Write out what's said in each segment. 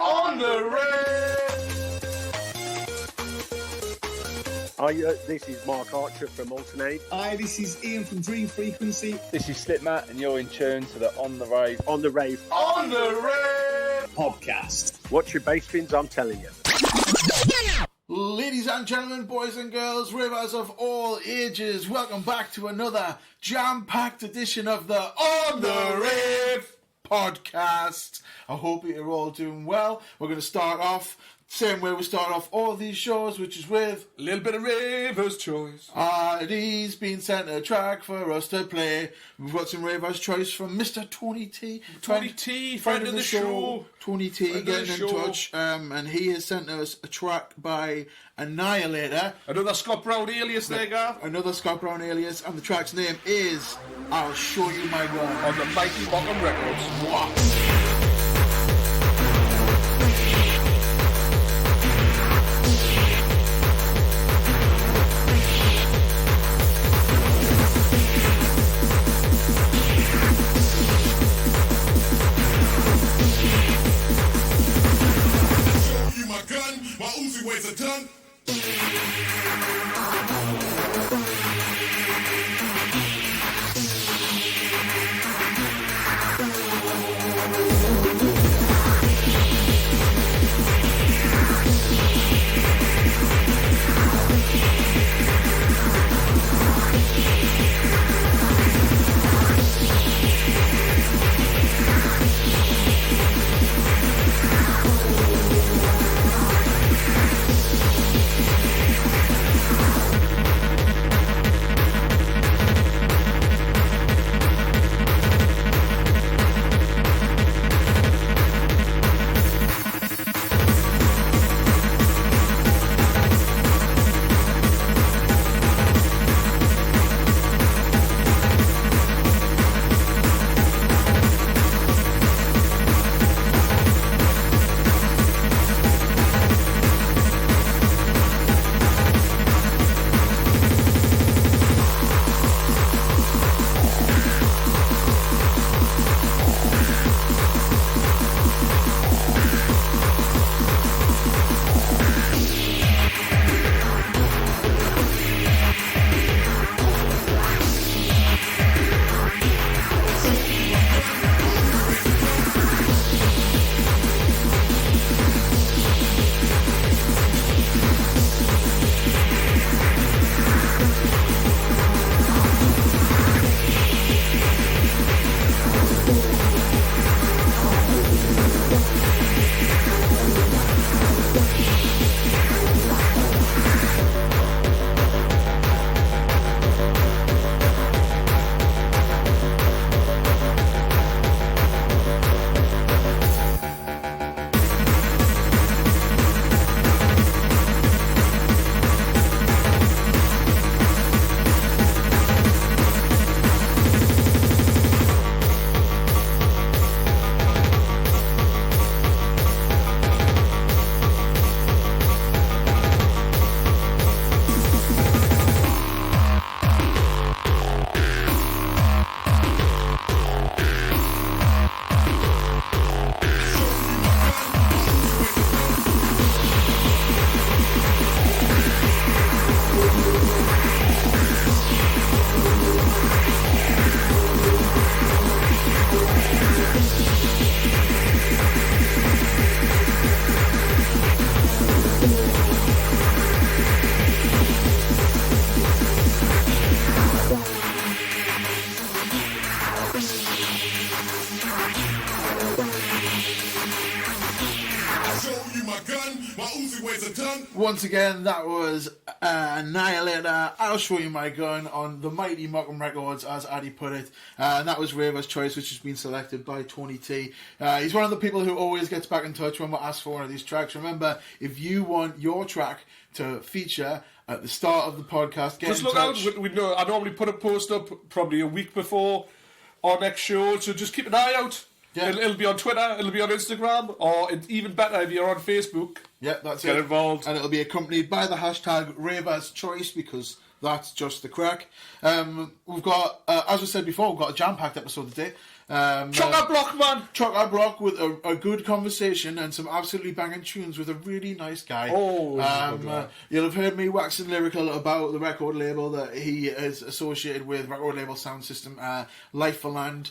On the Rave! Hi, this is Mark Archer from Alternate. Hi, this is Ian from Dream Frequency. This is Slipmat, and you're in tune to the On the Rave. On the Rave. On the Rave! Podcast. Watch your bass fins, I'm telling you. Ladies and gentlemen, boys and girls, ravers of all ages, welcome back to another jam-packed edition of the On the Rave podcast. I hope you're all doing well. We're going to start off same way we start off all these shows, which is with A little bit of Ravers choice. Addie's been sent a track for us to play. We've got some Ravers choice from Mr. Tony T. Tony T, friend of the show. Tony T getting in touch, and he has sent us a track by Annihilator. Another Scott Brown alias there, Gav. Another Scott Brown alias, and the track's name is I'll Show You My Gun. On the Mighty Bottom Records. What? My Uzi weighs a ton. Once again, that was Annihilator, I'll Show You My Gun on the Mighty Bottom Records, as Addie put it. And that was Raver's choice, which has been selected by Tony T. He's one of the people who always gets back in touch when we ask for one of these tracks. Remember, if you want your track to feature at the start of the podcast, get in touch. Out. I normally put a post up probably a week before our next show, so just keep an eye out. Yeah. It'll be on Twitter, it'll be on Instagram, or even better if you're on Facebook. Yeah, that's Get involved. And it'll be accompanied by the hashtag Ravers Choice, because that's just the crack. We've got, as we said before, we've got a jam-packed episode today. Chock-a-block, man. Chock-a-block with a good conversation and some absolutely banging tunes with a really nice guy. Oh, this is a good one. You'll have heard me waxing lyrical about the record label that he is associated with, record label sound system, Life for Land.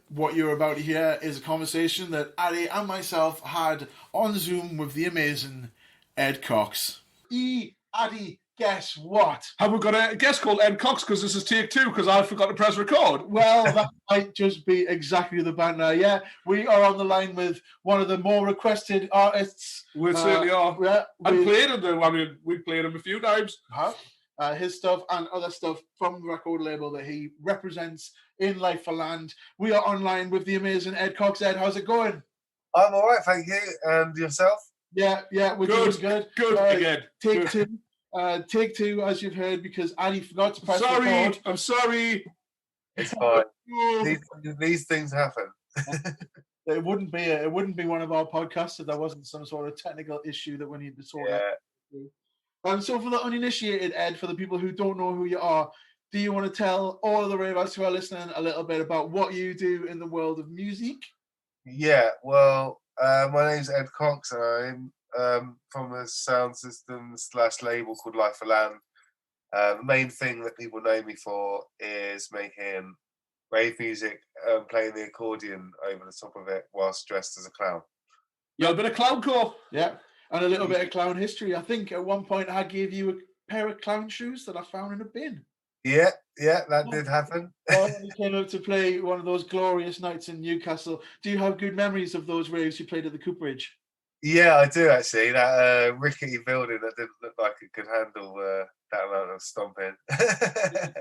What you're about to hear is a conversation that Addie and myself had on Zoom with the amazing Ed Cox. Addie, guess what? Have we got a guest called Ed Cox because this is take 2 because I forgot to press record? Well, that might just be exactly the banner. Yeah, we are on the line with one of the more requested artists. We certainly are. Yeah, I played him though. I mean, we played him a few times. His stuff and other stuff from the record label that he represents in Life for Land. We are online with the amazing Ed Cox. Ed, how's it going? I'm all right, thank you. And yourself? Yeah, we're doing good. Good again. Take two. Take 2, as you've heard, because Addie forgot to press record. I'm sorry. It's fine. these things happen. It wouldn't be one of our podcasts if there wasn't some sort of technical issue that we need to sort out. So for the uninitiated, Ed, for the people who don't know who you are, do you want to tell all of the Ravers who are listening a little bit about what you do in the world of music? Yeah, well, my name's Ed Cox, and I'm from a sound system / label called Life for Land. The main thing that people know me for is making rave music, playing the accordion over the top of it whilst dressed as a clown. Yeah, a bit of clowncore. Yeah, and a little bit of clown history. I think at one point I gave you a pair of clown shoes that I found in a bin. Yeah, that did happen. When you came up to play one of those glorious nights in Newcastle, do you have good memories of those raves you played at the Cooperage? Yeah, I do actually. That rickety building that didn't look like it could handle that amount of stomping.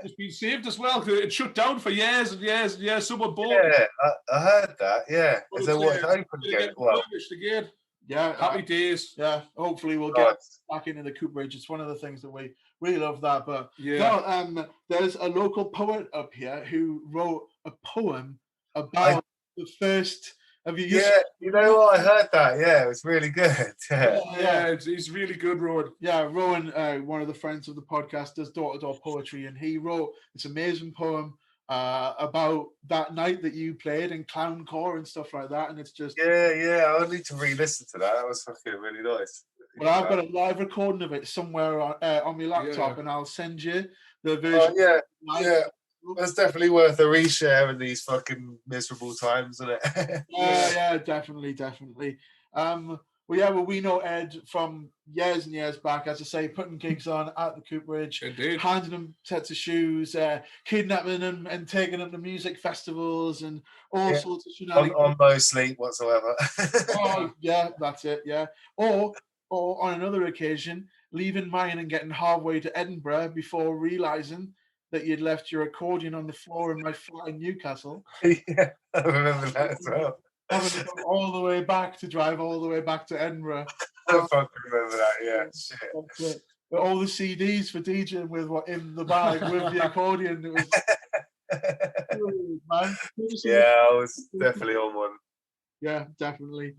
It's been saved as well because it shut down for years and years and years. Someone bought it. Yeah, I heard that. Yeah, is there what's open again? Well, again. Yeah, happy days. Yeah, hopefully we'll get back into the Cooperage. It's one of the things that we love that. But there's a local poet up here who wrote a poem about the first. You know what? I heard that. Yeah, it was really good. He's really good, Rowan. Yeah, Rowan, one of the friends of the podcast, does door-to-door poetry, and he wrote this amazing poem about that night that you played in clowncore and stuff like that. And it's just I need to re-listen to that. That was fucking really nice. Well, I've got a live recording of it somewhere on my laptop, and I'll send you the version. That's definitely worth a reshare in these fucking miserable times, isn't it? Yeah, definitely. Well, we know Ed from years and years back, as I say, putting gigs on at the Cooperage, handing them sets of shoes, kidnapping them and taking them to music festivals and all sorts of shenanigans. On no sleep whatsoever. That's it, yeah. Or on another occasion, leaving mine and getting halfway to Edinburgh before realising that you'd left your accordion on the floor in my flat in Newcastle. Yeah, I remember that as well. Having to go all the way back to drive all the way back to Edinburgh. I fucking remember that, yeah. Shit. But all the CDs for DJing with what in the bag with the accordion. It was man. Yeah, I was definitely on one. Yeah, definitely.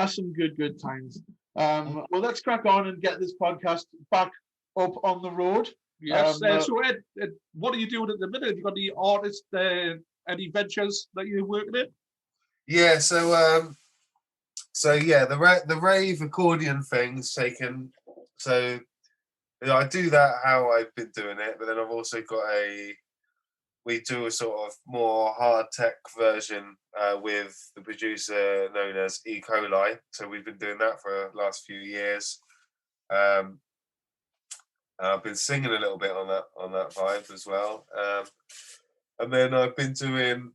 Some good times. Well, let's crack on and get this podcast back up on the road. Yes. So Ed, what are you doing at the minute? Have you got any artists, any ventures that you're working in? Yeah. So the rave accordion thing's taken. So I do that how I've been doing it, but then I've also got we do a sort of more hard tech version with the producer known as E. coli. So we've been doing that for the last few years. I've been singing a little bit on that vibe as well, and then I've been doing.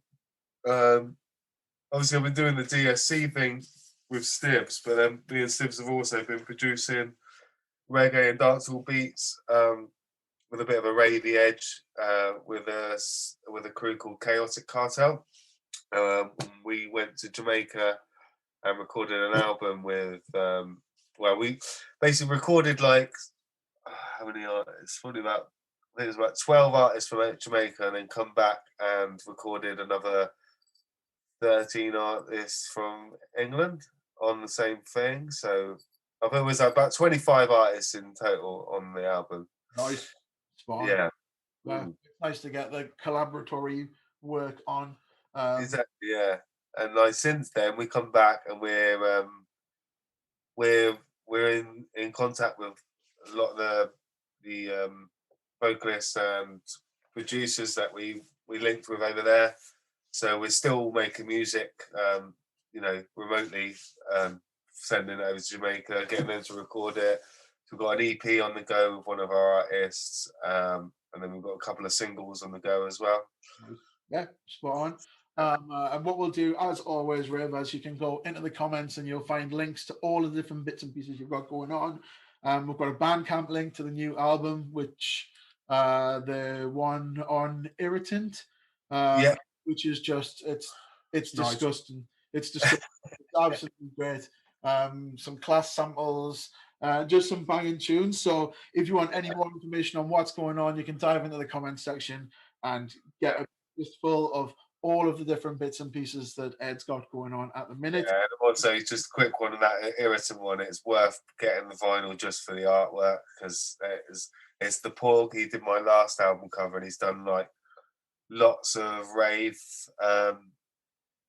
Obviously, I've been doing the DSC thing with Stibbs, but then me and Stibbs have also been producing reggae and dancehall beats with a bit of a ravey edge with a crew called Chaotic Cartel. We went to Jamaica and recorded an album with. We basically recorded like. How many artists? Probably I think it was about 12 artists from Jamaica, and then come back and recorded another 13 artists from England on the same thing. So I think it was about 25 artists in total on the album. Nice. Yeah. It's nice to get the collaboratory work on. Exactly, yeah. And like since then, we come back and we're in contact with a lot of the vocalists and producers that we linked with over there. So we're still making music, remotely, sending it over to Jamaica, getting them to record it. We've got an EP on the go with one of our artists, and then we've got a couple of singles on the go as well. Yeah, spot on. And what we'll do, as always, Ravers, you can go into the comments and you'll find links to all the different bits and pieces you've got going on. We've got a Bandcamp link to the new album, which the one on Irritant, which is just it's disgusting. It's disgusting. It's absolutely great. Some class samples, just some banging tunes. So if you want any more information on what's going on, you can dive into the comment section and get a list full of all of the different bits and pieces that Ed's got going on at the minute. Yeah, and also just a quick one on that Irritant one. It's worth getting the vinyl just for the artwork because it's the Porg. He did my last album cover, and he's done like lots of Rave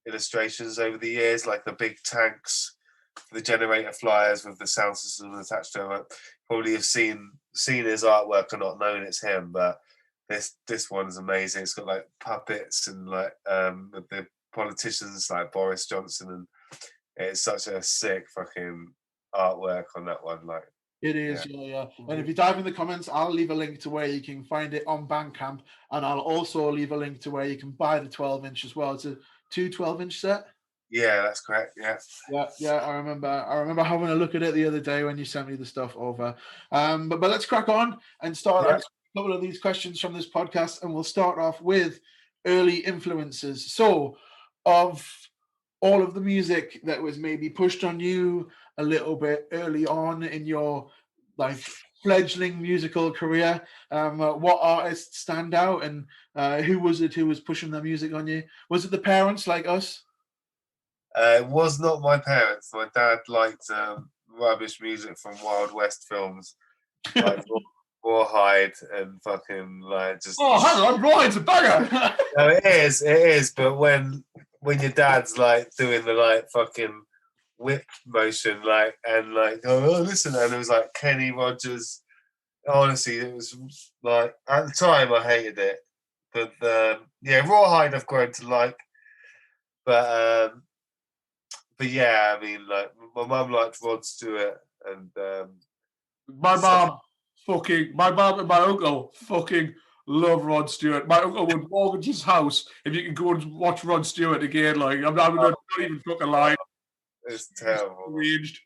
illustrations over the years, like the big tanks, the generator flyers with the sound system attached to it. Probably have seen his artwork and not known it's him, but this one's amazing. It's got like puppets and like the politicians like Boris Johnson, and it's such a sick fucking artwork on that one. Like it is, yeah. And if you dive in the comments, I'll leave a link to where you can find it on Bandcamp, and I'll also leave a link to where you can buy the 12-inch as well. It's a 12-inch set. Yeah, that's correct. Yeah. I remember having a look at it the other day when you sent me the stuff over. But let's crack on and start answering a couple of these questions from this podcast, and we'll start off with early influences. So, of all of the music that was maybe pushed on you a little bit early on in your like fledgling musical career, what artists stand out, and who was it who was pushing the music on you? Was it the parents like us? It was not my parents. My dad liked rubbish music from Wild West films, like Rawhide and fucking like just. Oh, hang on, Rawhide's a banger. No, it is. But when your dad's like doing the like fucking whip motion, like and like oh listen, and it was like Kenny Rogers. Honestly, it was like at the time I hated it, but Rawhide I've grown to like, but yeah, I mean, like my mum liked Rod Stewart, and my mum and my uncle fucking love Rod Stewart. My uncle would mortgage his house if you could go and watch Rod Stewart again. Like I'm not even fucking lying. It's terrible. Arranged.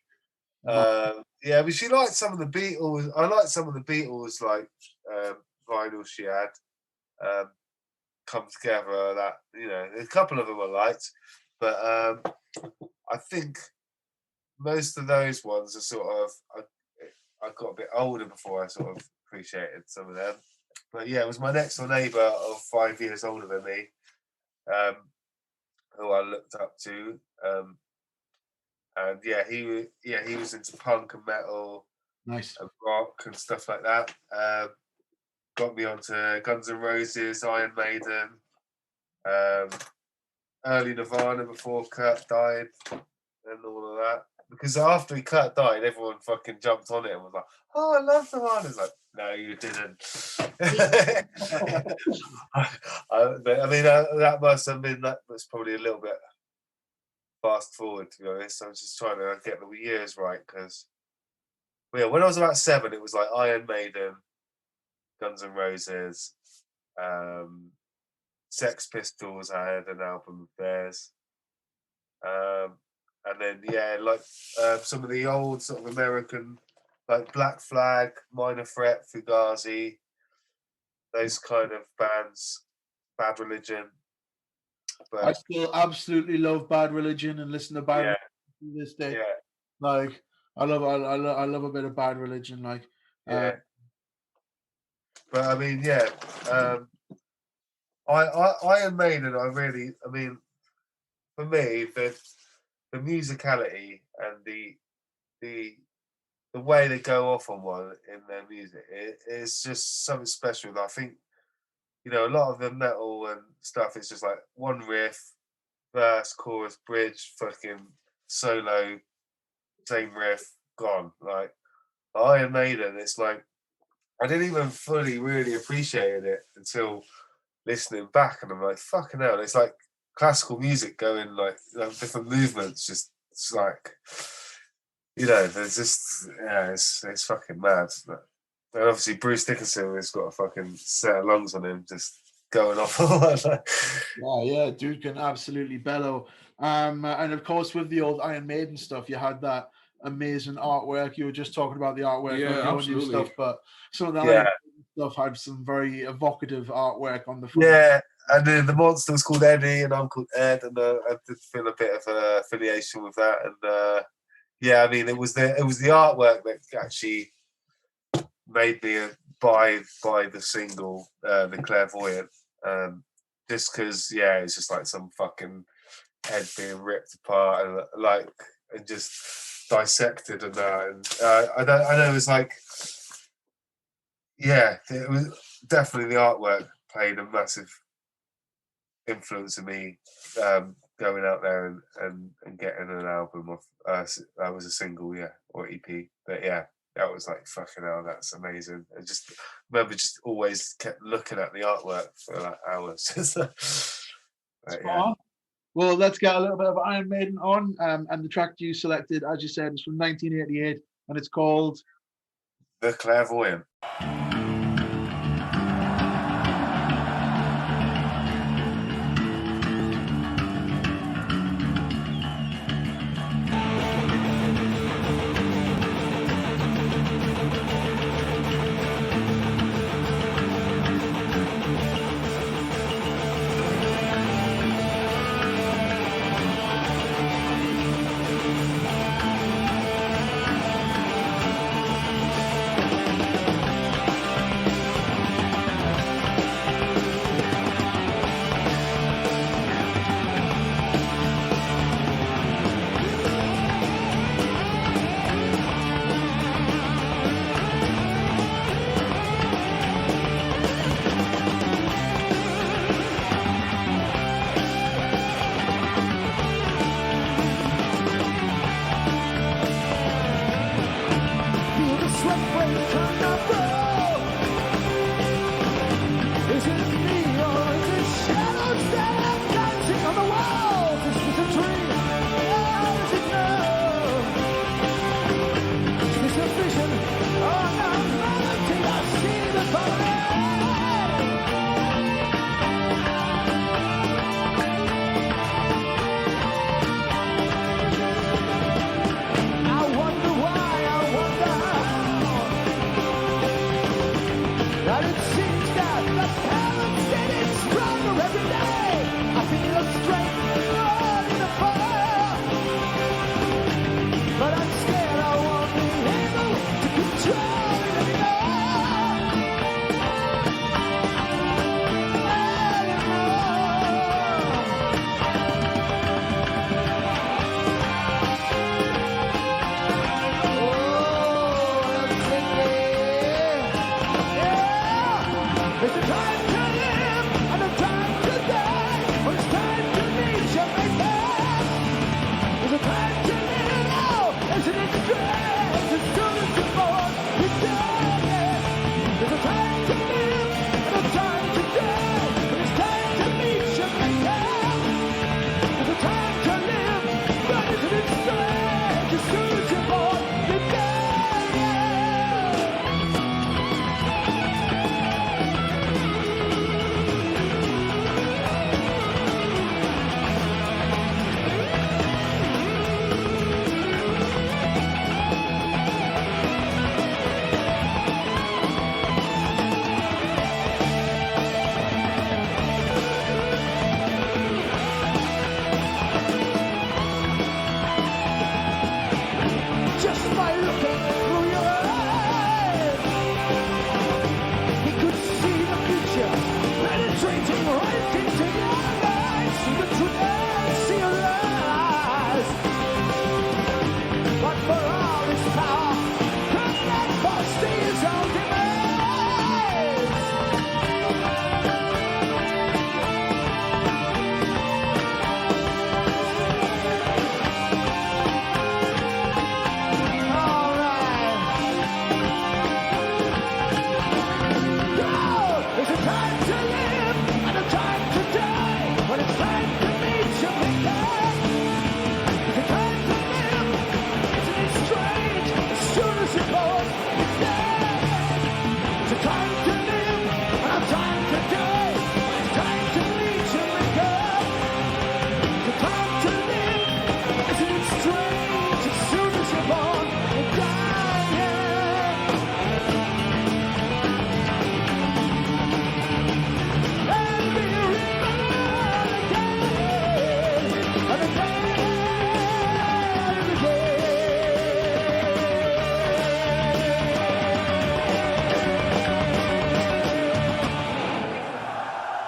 Yeah, but she liked some of the Beatles. I liked some of the Beatles, like vinyl she had. Come Together, that a couple of them I liked, but I think most of those ones are sort of. I got a bit older before I sort of appreciated some of them. But yeah, it was my next door neighbour of 5 years older than me, who I looked up to. And he was into punk and metal, nice, and rock and stuff like that. Got me onto Guns N' Roses, Iron Maiden, early Nirvana before Kurt died, and all of that. Because after Kurt died, everyone fucking jumped on it and was like, "Oh, I love Nirvana." It's like, no, you didn't. I mean, that must have been that was probably a little bit. Fast forward, to be honest. I was just trying to get the years right because, when I was about 7, it was like Iron Maiden, Guns N' Roses, Sex Pistols. I had an album of theirs, and then some of the old sort of American, like Black Flag, Minor Threat, Fugazi, those kind of bands, Bad Religion. But I still absolutely love Bad Religion and listen to Bad Religion to this day. Yeah. Like I love a bit of Bad Religion. Like but I mean, Iron Maiden. I mean, for me, the musicality and the way they go off on one in their music, it's just something special. I think you know, a lot of the metal and stuff is just like one riff, verse, chorus, bridge, fucking solo, same riff, gone. Like Iron Maiden, it's like I didn't even fully really appreciate it until listening back, and I'm like, fucking hell, it's like classical music going like different movements, just it's like, you know, there's just it's fucking mad. And obviously Bruce Dickinson has got a fucking set of lungs on him, just going off. Yeah, dude can absolutely bellow. And of course, with the old Iron Maiden stuff, you had that amazing artwork. You were just talking about the artwork, Yeah, of your new absolutely. stuff, but some of the Yeah. Iron Maiden stuff had some very evocative artwork on the front. Yeah, and then the monster was called Eddie, and I'm called Ed, and I did feel a bit of affiliation with that. And yeah, I mean, it was the artwork that actually made me buy the single, The Clairvoyant, just because it's just like some fucking head being ripped apart and just dissected and that. And I know it was like, it was definitely the artwork played a massive influence on me going out there and getting an album of that was a single, or EP. But that was like, fucking hell, that's amazing. I just remember just always kept looking at the artwork for like hours. But, yeah. Well, let's get a little bit of Iron Maiden on, and the track you selected, as you said, is from 1988, and it's called The Clairvoyant.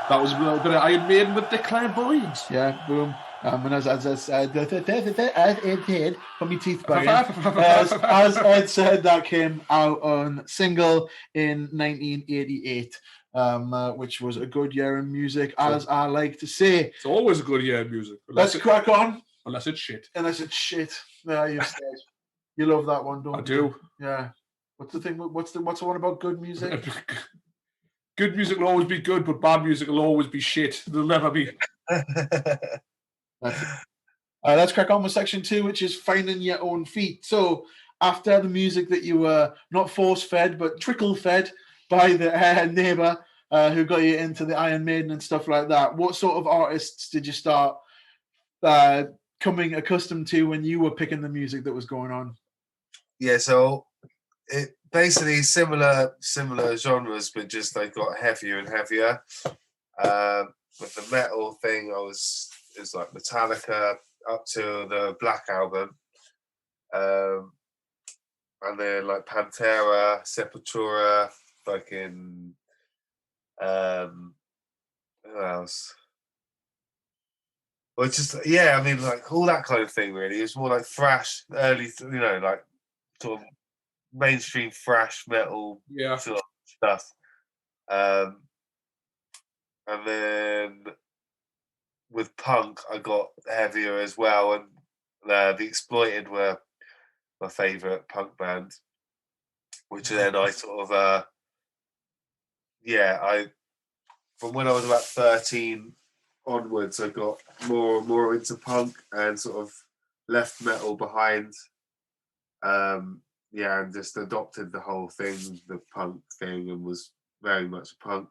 That was a little bit of Iron Maiden with Declare Boyd. Yeah, boom. And as I said, it did from my teeth banging. As Ed said, that came out on single in 1988, which was a good year in music, as I like to say. It's always a good year in music. Let's crack on. Unless it's shit. Unless it's shit. Yeah, you said. You love that one, don't you? I do. Yeah. What's the thing? What's the one about good music? Good music will always be good, but bad music will always be shit. There'll never be. Let's crack on with section 2, which is finding your own feet. So, after the music that you were not force-fed, but trickle-fed by the neighbour who got you into the Iron Maiden and stuff like that, what sort of artists did you start coming accustomed to when you were picking the music that was going on? Yeah, so it basically similar genres, but just they got heavier and heavier. With the metal thing, it was like Metallica up to the Black Album, and then like Pantera, Sepultura, fucking who else? Well, just I mean, like all that kind of thing. Really, it's more like thrash, early, like sort of mainstream thrash metal, sort of stuff. And then with punk, I got heavier as well, and the Exploited were my favourite punk band, which then I sort of, from when I was about 13 onwards, I got more and more into punk and sort of left metal behind, and just adopted the whole thing, the punk thing, and was very much a punk.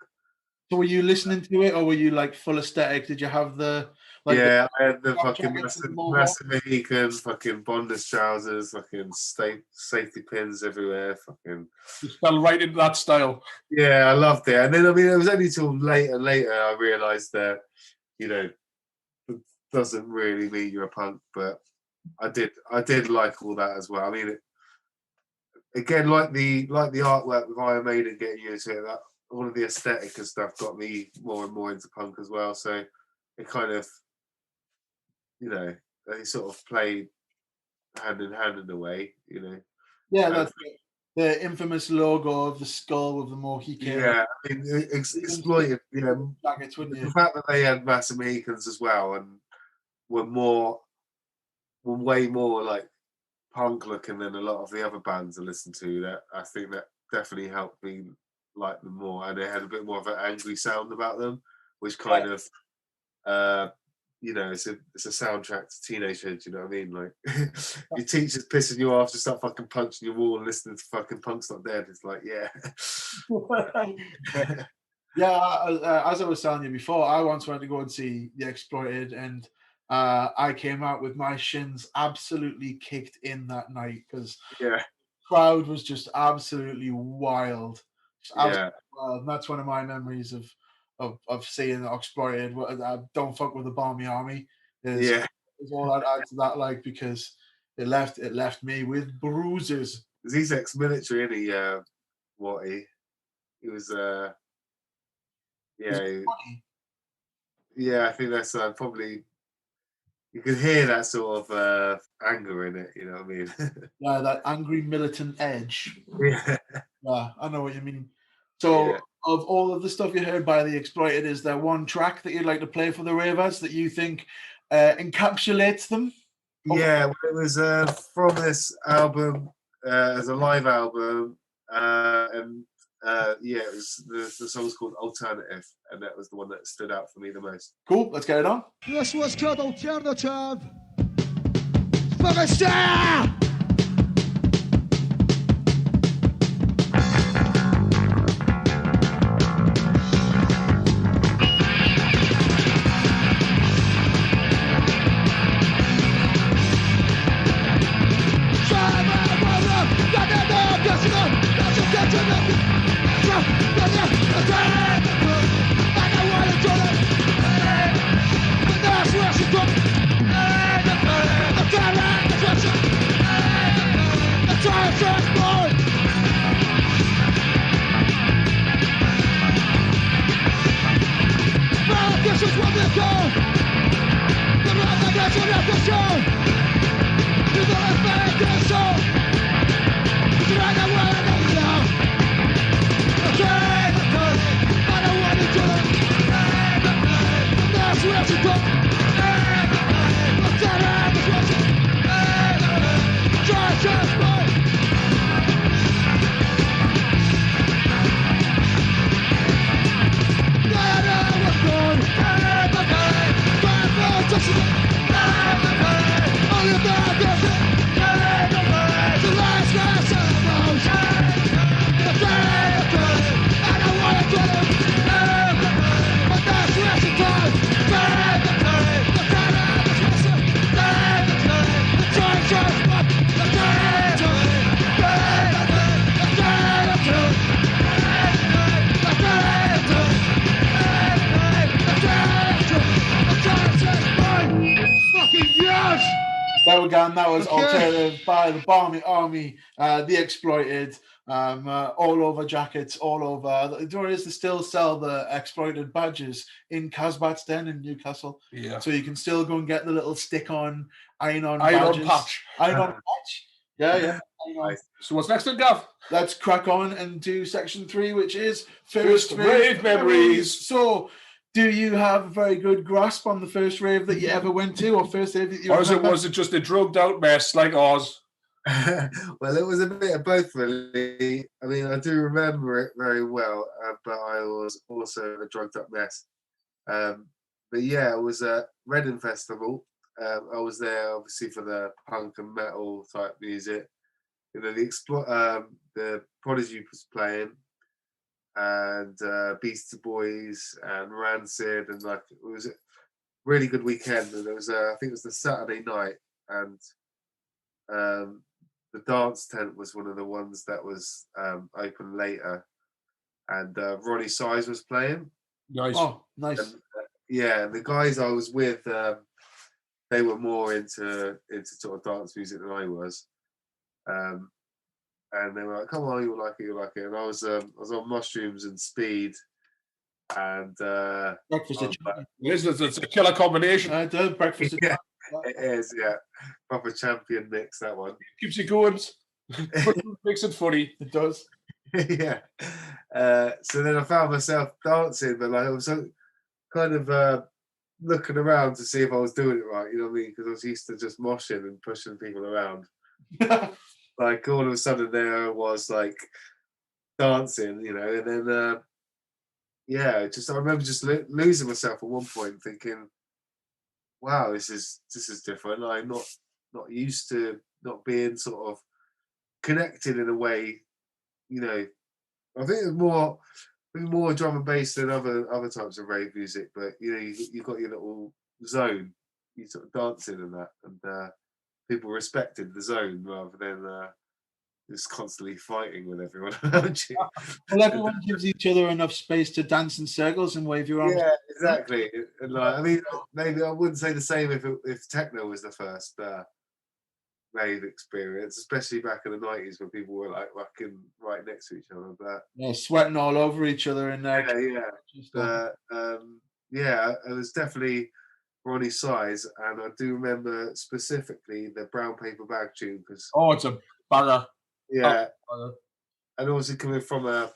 So were you listening to it, or were you like full aesthetic? Did you have the I had the fucking massive Mohican, fucking Bondage trousers, fucking safety pins everywhere, fucking. You fell right into that style. Yeah, I loved it. And then, I mean, it was only till later I realised that, it doesn't really mean you're a punk, but I did like all that as well. I mean, again, like the artwork with Iron Maiden getting you into it, that all of the aesthetic and stuff got me more and more into punk as well. So it kind of, they sort of played hand in hand in a way, Yeah, that's the infamous logo of the skull with the Mohican. Yeah, I mean, Exploited, jackets, wouldn't you? The fact that they had massive Mohicans as well and were way more like punk looking than a lot of the other bands I listened to. That I think that definitely helped me like them more, and they had a bit more of an angry sound about them, which kind of it's a soundtrack to teenagehood, you know what I mean? Like your teacher's pissing you off to start fucking punching your wall and listening to fucking Punk's Not Dead. It's like, as I was telling you before, I once went to go and see The Exploited, and I came out with my shins absolutely kicked in that night because the crowd was just absolutely wild. Wild. And that's one of my memories of seeing the Exploited. Don't fuck with the Balmy Army is all I'd add to that, like, because it left me with bruises. He's ex-military, isn't he? He was I think that's probably, you could hear that sort of anger in it, you know what I mean? Yeah, that angry militant edge. Yeah, I know what you mean. So, of all of the stuff you heard by The Exploited, is there one track that you'd like to play for the Ravers that you think encapsulates them? Yeah, well, it was from this album as a live album, and it was the song's called Alternative, and that was the one that stood out for me the most. Cool, let's get it on. This was called Alternative. Finisher! There we go, and that was Alternative by the Barmy Army, The Exploited, all over jackets, all over. The door is they still sell the Exploited badges in Casbat's Den in Newcastle. Yeah. So you can still go and get the little stick-on, iron-on patch. Iron-on patch. Yeah. Nice. So what's next then, Gav? Let's crack on and do section 3, which is First Rave Memories. So, do you have a very good grasp on the first rave that you ever went to, or first rave that you remember? Was it just a drugged out mess like ours? Well, it was a bit of both, really. I mean, I do remember it very well, but I was also a drugged up mess. But yeah, it was a Reading Festival. I was there, obviously, for the punk and metal type music. You know, the Prodigy was playing, and Beastie Boys and Rancid, and like it was a really good weekend. And it was, I think it was the Saturday night, and the dance tent was one of the ones that was open later, and Ronnie Size was playing. Nice. Oh, nice. And, yeah, the guys I was with, they were more into sort of dance music than I was. And they were like, "Come on, you'll like it." And I was on mushrooms and speed, and Breakfast. It's a killer combination. Breakfast. Yeah, it is. Yeah, proper champion mix, that one. Keeps you going. Makes it funny. It does. Yeah. So then I found myself dancing, but like I was so kind of looking around to see if I was doing it right. You know what I mean? Because I was used to just moshing and pushing people around. Like all of a sudden there I was like dancing, you know, and then yeah, just I remember just losing myself at one point, thinking, "Wow, this is different. I'm not used to not being sort of connected in a way, you know." I think it was more drum and bass than other types of rave music, but you know, you got your little zone, you sort of dancing in that, and people respected the zone rather than just constantly fighting with everyone around you. Well, everyone gives each other enough space to dance in circles and wave your arms. Yeah, exactly. And like, I mean, maybe I wouldn't say the same if techno was the first rave experience, especially back in the 90s when people were like rocking right next to each other. But yeah, sweating all over each other in there. Yeah, it was definitely Ronnie Size, and I do remember specifically the Brown Paper Bag tune because it's a banger. Yeah, banger. And also coming from a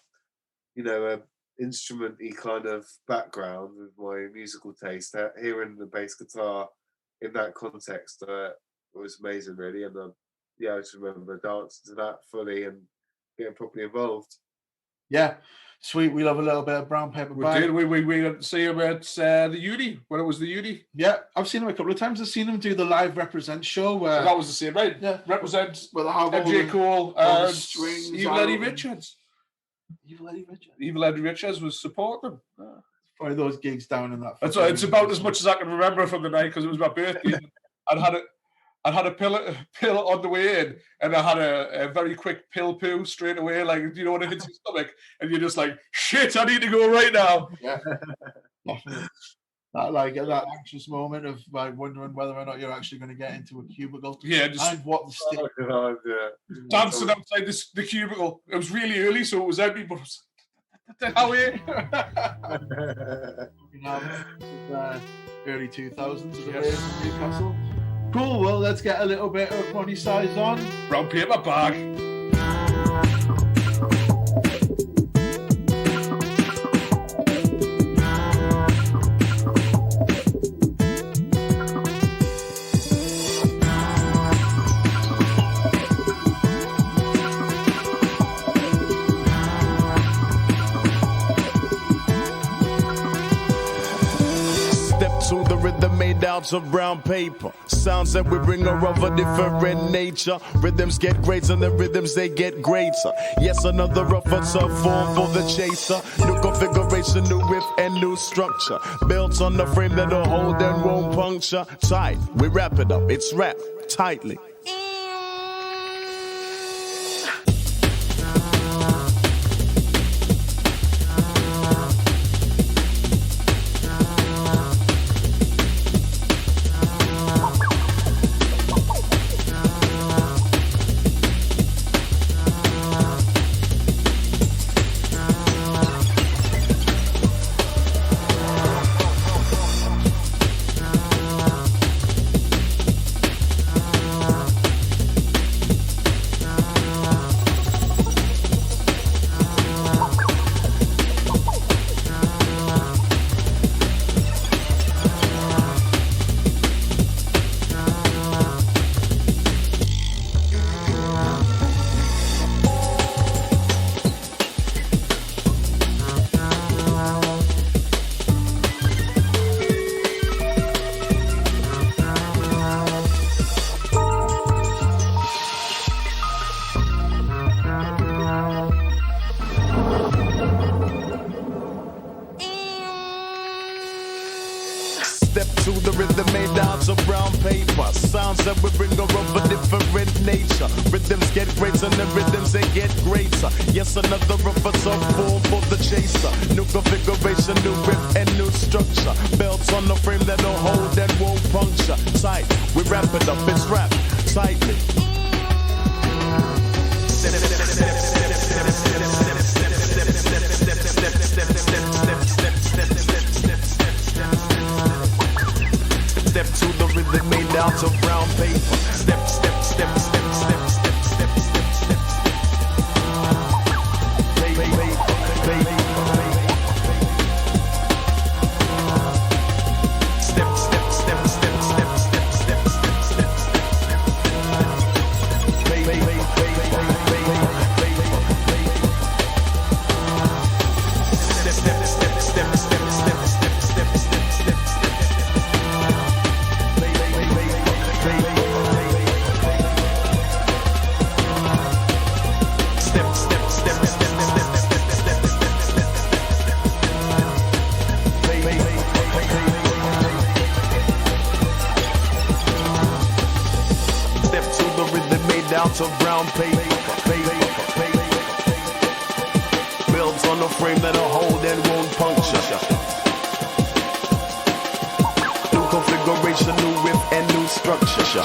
instrument-y kind of background with my musical taste, hearing the bass guitar in that context was amazing, really. And I just remember dancing to that fully and getting properly involved. Yeah, sweet. We love a little bit of Brown Paper Bag. We got to see him at the Uni when it was the Uni. Yeah, I've seen him a couple of times. I've seen him do the live Represent show where that was the same, right? Yeah, Represent with the MJ Cole and strings. Evil Eddie Richards. Evil Eddie Richards was supporting them. Probably those gigs down in that. It's about as much as I can remember from the night because it was my birthday. I'd had a pill on the way in, and I had a very quick pill poo straight away. Like, you know, when it hits your stomach, and you're just like, shit, I need to go right now. Yeah, definitely. That anxious moment of like wondering whether or not you're actually going to get into a cubicle. Yeah, and what the stick. Dancing outside the cubicle. It was really early, so it was empty, but what the hell early 2000s in Newcastle. Cool, well, let's get a little bit of Ronnie Size on. Brown Paper Bag. To the rhythm made out of brown paper. Sounds that we bring are of a different nature. Rhythms get greater and the rhythms they get greater. Yes, another rougher tough form for the chaser. New configuration, new riff and new structure. Built on the frame that'll hold and won't puncture. Tight, we wrap it up, it's wrapped tightly. To the rhythm made out of brown paper. Sounds that we bring are of a different nature. Rhythms get greater and the rhythms they get greater. Yes, another rougher tough form for the chaser. New configuration, new riff and new structure. Belts on the frame that'll hold and won't puncture. Tight, we wrap it up, it's wrapped tightly. Step to the rhythm made out of brown paper. Step, step, step, step, step, step, step, step, step. Play, play, play, play, play. Step, step, step, step, step, step, step, step, step. Play, play, play, play, play, play, play, play. Step, step, step, step, step, step, step, step, step, step. Out of brown paper, built on a frame that'll hold and won't puncture. New configuration, new riff and new structure.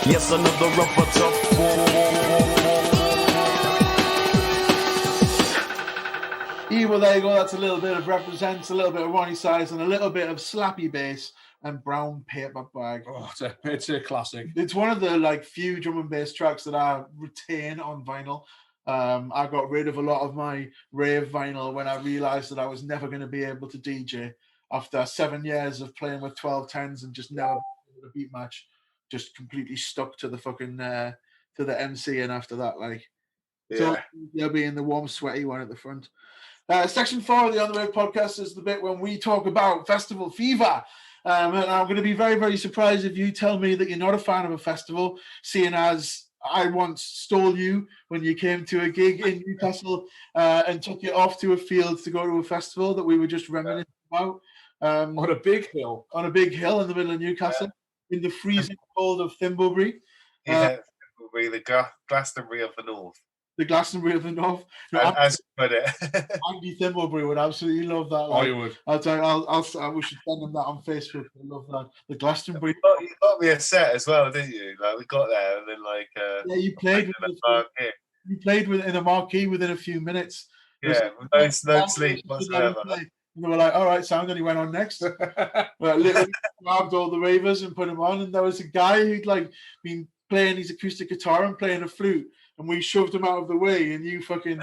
Yes, another rougher tough form. Well, there you go. That's a little bit of Represents, a little bit of Ronnie Size, and a little bit of Slappy Bass and Brown Paper Bag. Oh, it's a classic. It's one of the few drum and bass tracks that I retain on vinyl. I got rid of a lot of my Rave vinyl when I realized that I was never going to be able to DJ after 7 years of playing with 1210s and just never a beat match. Just completely stuck to the fucking to the MC, and after that, so they'll be in the warm, sweaty one at the front. Section 4 of the On the Rave podcast is the bit when we talk about festival fever. And I'm going to be very, very surprised if you tell me that you're not a fan of a festival, seeing as I once stole you when you came to a gig in Newcastle and took you off to a field to go to a festival that we were just reminiscing about. On a big hill. On a big hill in the middle of Newcastle, in the freezing cold of Thimblebury. Thimblebury, the Glastonbury of the North. The Glastonbury of the North. As you put it. Andy Thimblebury would absolutely love that. Oh, you would. We should send him that on Facebook. I love that. The Glastonbury. You got me a set as well, didn't you? We got there and then yeah, you played in a marquee within a few minutes. Yeah, no sleep whatsoever. And they were like, all right, sound, and he went on next. Literally grabbed all the ravers and put them on, and there was a guy who'd been playing his acoustic guitar and playing a flute, and we shoved him out of the way, and you fucking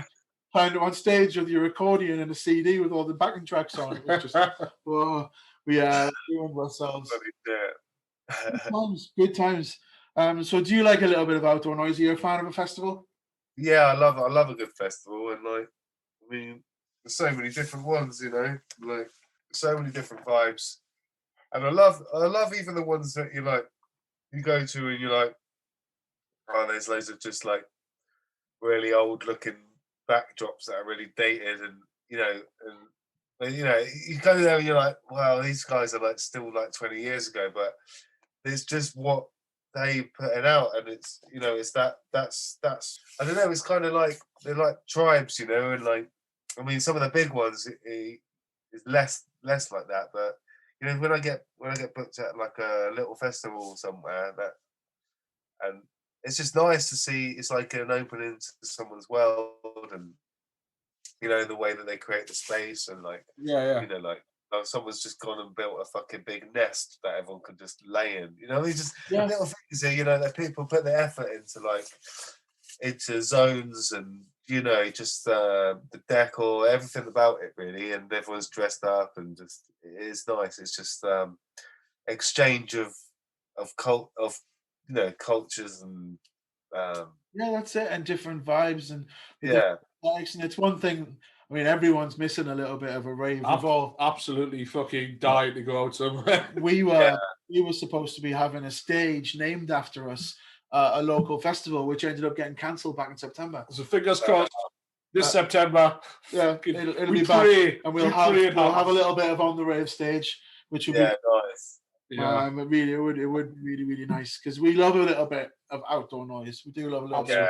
found him on stage with your accordion and a CD with all the backing tracks on. It was just, whoa, we ruined ourselves. Good times. So do you like a little bit of outdoor noise? Are you a fan of a festival? Yeah, I love a good festival, and like, I mean, there's so many different ones, you know, like so many different vibes, and I love even the ones that you like, you go to and you're like, oh, there's loads of just like really old looking backdrops that are really dated, and you know, you go there and you're like, wow, these guys are like still like 20 years ago, but it's just what they put it out, and it's, you know, it's that's I don't know, it's kind of like they're like tribes, you know, and like, I mean, some of the big ones is less like that, but you know, when I get booked at like a little festival somewhere, that, and it's just nice to see, it's like an opening to someone's world, and you know, the way that they create the space, and like, you know, like someone's just gone and built a fucking big nest that everyone could just lay in. You know, it's just little things here, you know, that people put their effort into, like into zones, and you know, just the decor, everything about it really, and everyone's dressed up, and just, it's nice. It's just exchange of you know, cultures, and that's it, and different vibes, and yeah. and it's one thing. I mean, everyone's missing a little bit of a rave. We've all absolutely fucking died to go out somewhere. We were supposed to be having a stage named after us, a local festival, which ended up getting cancelled back in September. So fingers crossed. This September, it'll be back, and we'll have a little bit of on the rave stage, which will be nice. It would really, really nice, because we love a little bit of outdoor noise. We do love a little bit.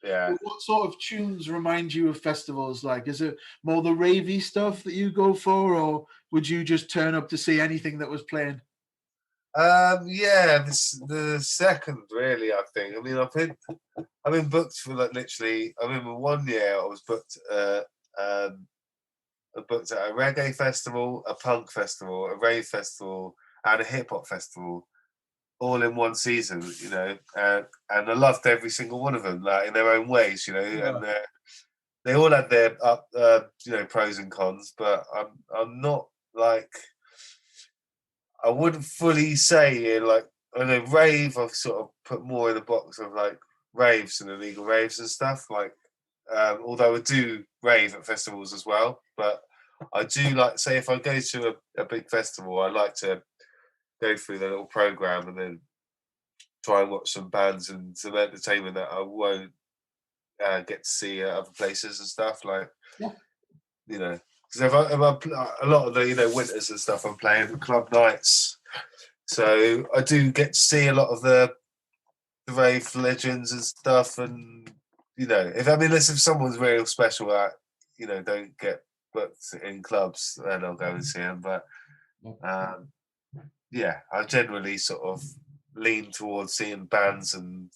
Yeah. What sort of tunes remind you of festivals? Like, is it more the ravey stuff that you go for, or would you just turn up to see anything that was playing? The second, really. I think. I mean, I've been booked for like literally. I remember one year I was booked. I booked at a reggae festival, a punk festival, a rave festival, and a hip hop festival, all in one season. You know, and I loved every single one of them, like in their own ways. You know, and they all had their you know, pros and cons. But I'm not like, I wouldn't fully say like, I know rave, I've sort of put more in the box of like raves and illegal raves and stuff. Like, although I do rave at festivals as well, but I do like, say, if I go to a big festival, I like to go through the little program and then try and watch some bands and some entertainment that I won't get to see at other places and stuff. Like, you know, because if a lot of the, you know, winters and stuff, I'm playing club nights, so I do get to see a lot of the rave legends and stuff. And you know, if someone's real special, that, you know, don't get booked in clubs, then I'll go and see them. But I generally sort of lean towards seeing bands and,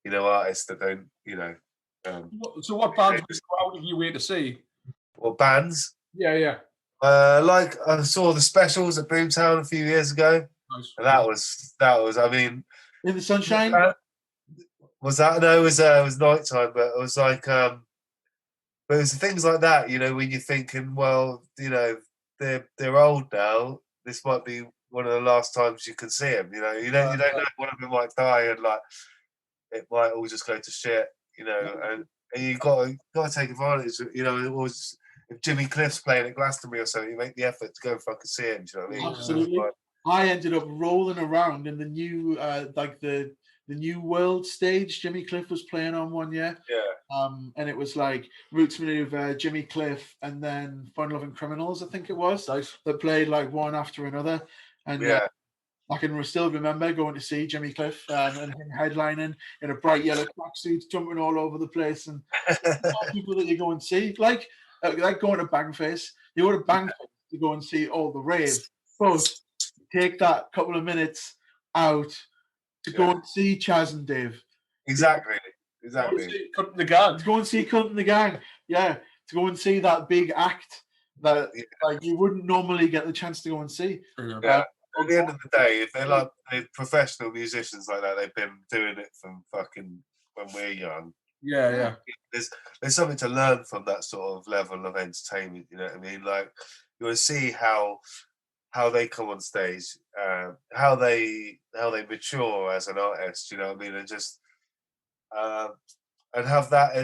you know, artists that don't, you know. So what bands have you wait to see? Or bands? Yeah. Like I saw the Specials at Boomtown a few years ago. Nice. And that was. I mean, in the sunshine. Was that? No, it was night time, but it was like, but it was things like that. You know, when you're thinking, well, you know, they're old now. This might be one of the last times you can see them. You know, you don't know, one of them might die, and like it might all just go to shit. You know, and you got to take advantage. You know, it was, if Jimmy Cliff's playing at Glastonbury or something, you make the effort to go and fucking see him. Do you know what I mean? Absolutely. I ended up rolling around in the new, like the New World stage Jimmy Cliff was playing on one year. Yeah. And it was like Roots Maneuver, Jimmy Cliff, and then Fun Loving Criminals, I think it was, that played like one after another. And I can still remember going to see Jimmy Cliff and him headlining in a bright yellow tracksuit, jumping all over the place, and people that you go and see, like going to Bangface. You go to Bangface to go and see all the rave, but take that couple of minutes out to go and see Chaz and Dave. Exactly. Cut in the Gang. To go and see Cut in the Gang. Yeah, to go and see that big act that like you wouldn't normally get the chance to go and see. at the end of the day, if they're like they're professional musicians like that, they've been doing it from fucking when we're young. Yeah. There's something to learn from that sort of level of entertainment. You know what I mean? Like you want to see how they come on stage, how they mature as an artist. You know what I mean? And just and have that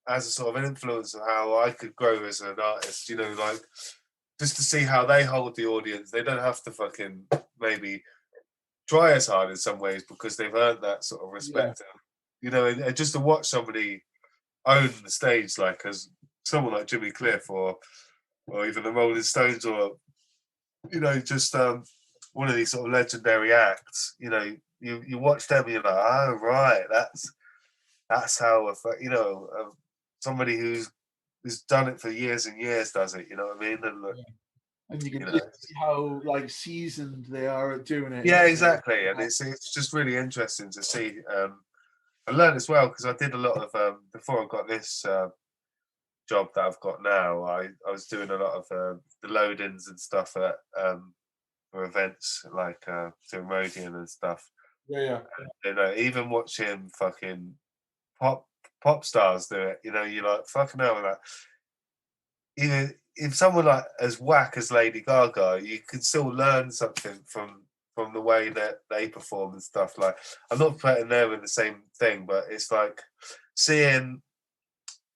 as a sort of an influence of how I could grow as an artist. You know, like just to see how they hold the audience. They don't have to fucking maybe try as hard in some ways because they've earned that sort of respect. You know, and just to watch somebody own the stage, like as someone like Jimmy Cliff or even the Rolling Stones, or you know, just one of these sort of legendary acts. You know, you watch them, you're like, oh right, that's how somebody who's done it for years and years does it. You know what I mean? And you can just see how like seasoned they are at doing it. Yeah, exactly. And it's just really interesting to see. I learned as well because I did a lot of before I got this job that I've got now. I was doing a lot of the load-ins and stuff at for events like doing Rodian and stuff. Yeah. And, you know, even watching fucking pop stars do it. You know, you're like fucking hell with that. Even if someone like as whack as Lady Gaga, you can still learn something from the way that they perform and stuff. Like I'm not putting them in the same thing, but it's like seeing,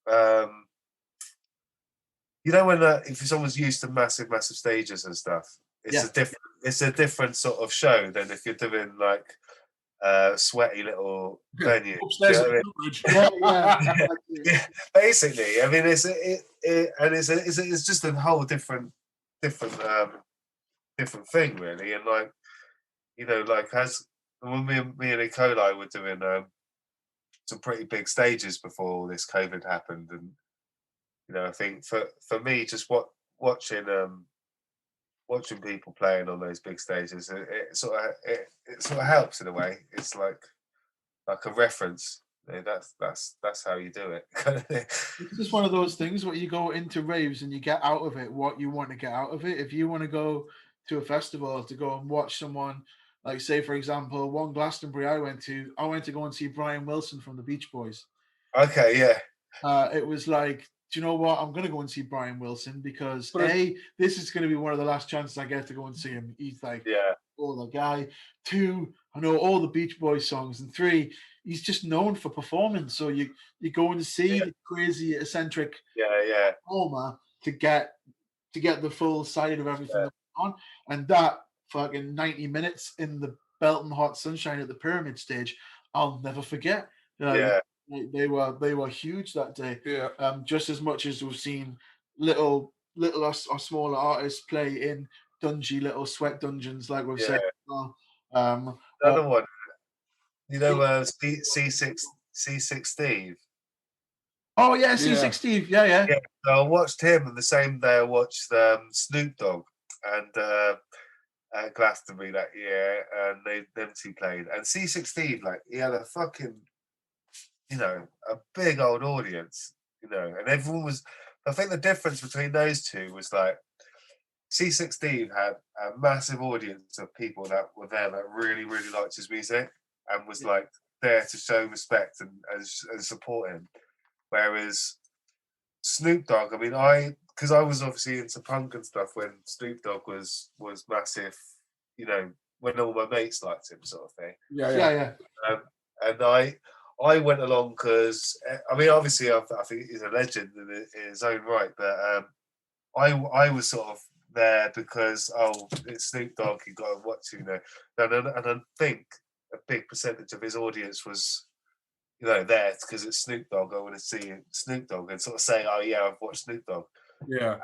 you know, when if someone's used to massive stages and stuff, it's a different sort of show than if you're doing like sweaty little venue. Upstairs, yeah, basically. I mean, it's just a whole different thing, really. And like, you know, like as when me and Nikolai were doing some pretty big stages before all this COVID happened, and you know, I think for me, just watching people playing on those big stages, it sort of helps in a way. It's like a reference. That's how you do it. It's just one of those things where you go into raves and you get out of it what you want to get out of it. If you want to go to a festival to go and watch someone, like say for example, one Glastonbury I went to go and see Brian Wilson from the Beach Boys. Okay, yeah. It was like, do you know what? I'm going to go and see Brian Wilson because this is going to be one of the last chances I get to go and see him. He's like, the guy. 2, I know all the Beach Boys songs, and 3, he's just known for performing. So you go and see the crazy eccentric performer to get the full side of everything that's on, and that fucking 90 minutes in the belting hot sunshine at the Pyramid stage, I'll never forget. They were huge that day. Yeah. Just as much as we've seen little or smaller artists play in dungy little sweat dungeons, like we've said. Another one, you know, C6 Steve. Oh yeah, C6 Steve. Yeah. So I watched him, and the same day I watched Snoop Dogg and at Glastonbury that year, and them two played. And C6 Steve, like, he had a fucking, you know, a big old audience, you know, and everyone was. I think the difference between those two was like C6 Steve had a massive audience of people that were there that really, really liked his music and was like there to show respect and support him. Whereas Snoop Dogg, I mean, because I was obviously into punk and stuff when Snoop Dogg was massive, you know, when all my mates liked him, sort of thing. Yeah. And I went along because, I mean, obviously I think he's a legend in his own right, but I was sort of there because it's Snoop Dogg, you got to watch, you know, and I think a big percentage of his audience was, you know, there because it's Snoop Dogg. I want to see Snoop Dogg and sort of say, oh yeah, I've watched Snoop Dogg. Yeah.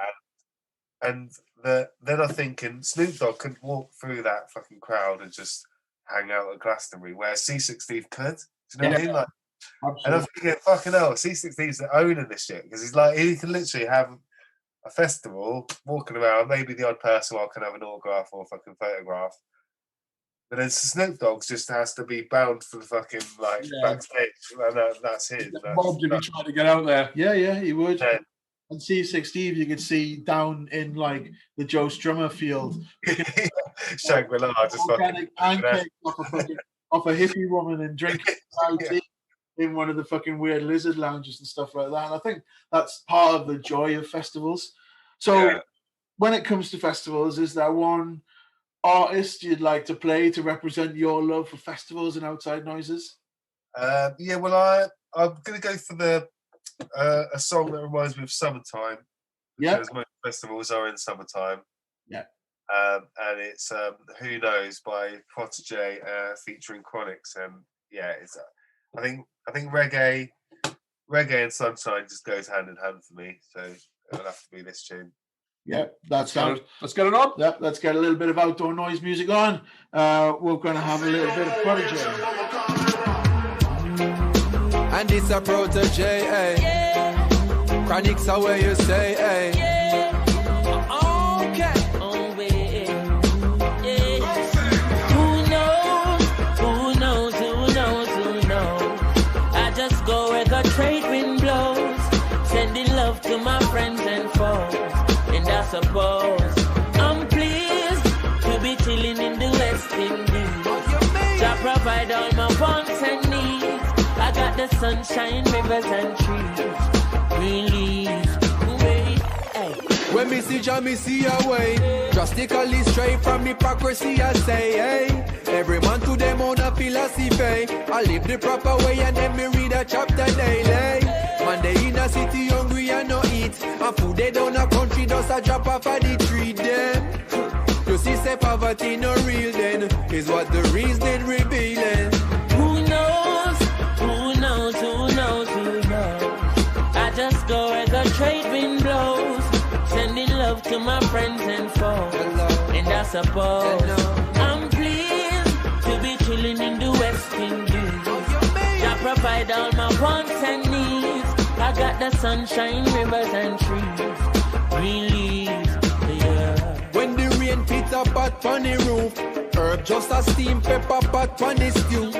And then I think Snoop Dogg couldn't walk through that fucking crowd and just hang out at Glastonbury, where C6 Steve could. Do you know what I mean? Like, and I'm thinking, fucking hell, C6 Steve's the owner of this shit because he's like, he can literally have a festival walking around, maybe the odd person can have an autograph or a fucking photograph. But then Snoop Dogg just has to be bound for the fucking backstage, and that's his. Bob, did he try to get out there? Yeah, he would. And C6 Steve, you could see down in like the Joe Strummer field, Shangri-La, just organic fucking pancakes off a hippie woman and drinking tea in one of the fucking weird lizard lounges and stuff like that. And I think that's part of the joy of festivals. So when it comes to festivals, is there one artist you'd like to play to represent your love for festivals and outside noises? Yeah, well, I'm going to go for a song that reminds me of summertime. Because most festivals are in summertime. Yeah. And it's Who Knows by Protégé featuring Chronix. And yeah, it's I think reggae and sunshine just goes hand in hand for me. So it'll have to be this tune. Yeah, that's sound. Let's get it on. Yep, let's get a little bit of outdoor noise music on. We're going to have a little bit of Protégé. And it's a Protégé, eh? Yeah. Chronix are where you say, eh? Yeah. Okay. Oh, yeah. Who knows? I just go where the trade wind blows, sending love to my friends and foes. And I suppose I'm pleased to be chilling in the West Indies. I provide all my wants and needs. I got the sunshine, rivers and trees. Release, wait, hey. When me see Jah, me see a way. Drastically straight from hypocrisy, I say, hey. Every man to them own a philosophy. I live the proper way and then me read a chapter daily. Man, they in a city hungry and no eat. And food they down a country just a drop off of the tree then. You see say poverty no real then, is what the reason revealing. Who knows? I just go where the trade wind blows, sending love to my friends and foes. And I suppose I'm pleased to be chilling in the West Indies. I provide all my wants and needs. I got the sunshine, rivers and trees. Release, yeah. When the rain hits a pot on the roof, herb just a steam pepper pot on the stew.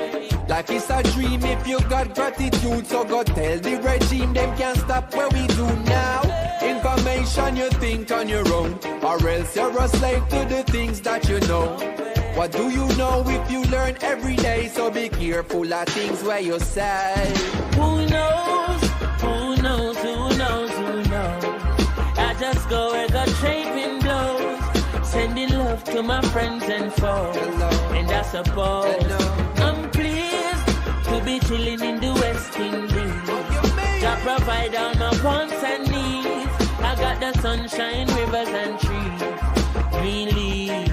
Life is a dream if you got gratitude. So go tell the regime them can't stop what we do now. Information you think on your own, or else you're a slave to the things that you know. What do you know if you learn every day? So be careful of things where you say. Who knows? I just go where the trade wind blows, sending love to my friends and foes. And I suppose I'm pleased to be chilling in the West Indies. I provide all my wants and needs. I got the sunshine, rivers and trees. Release.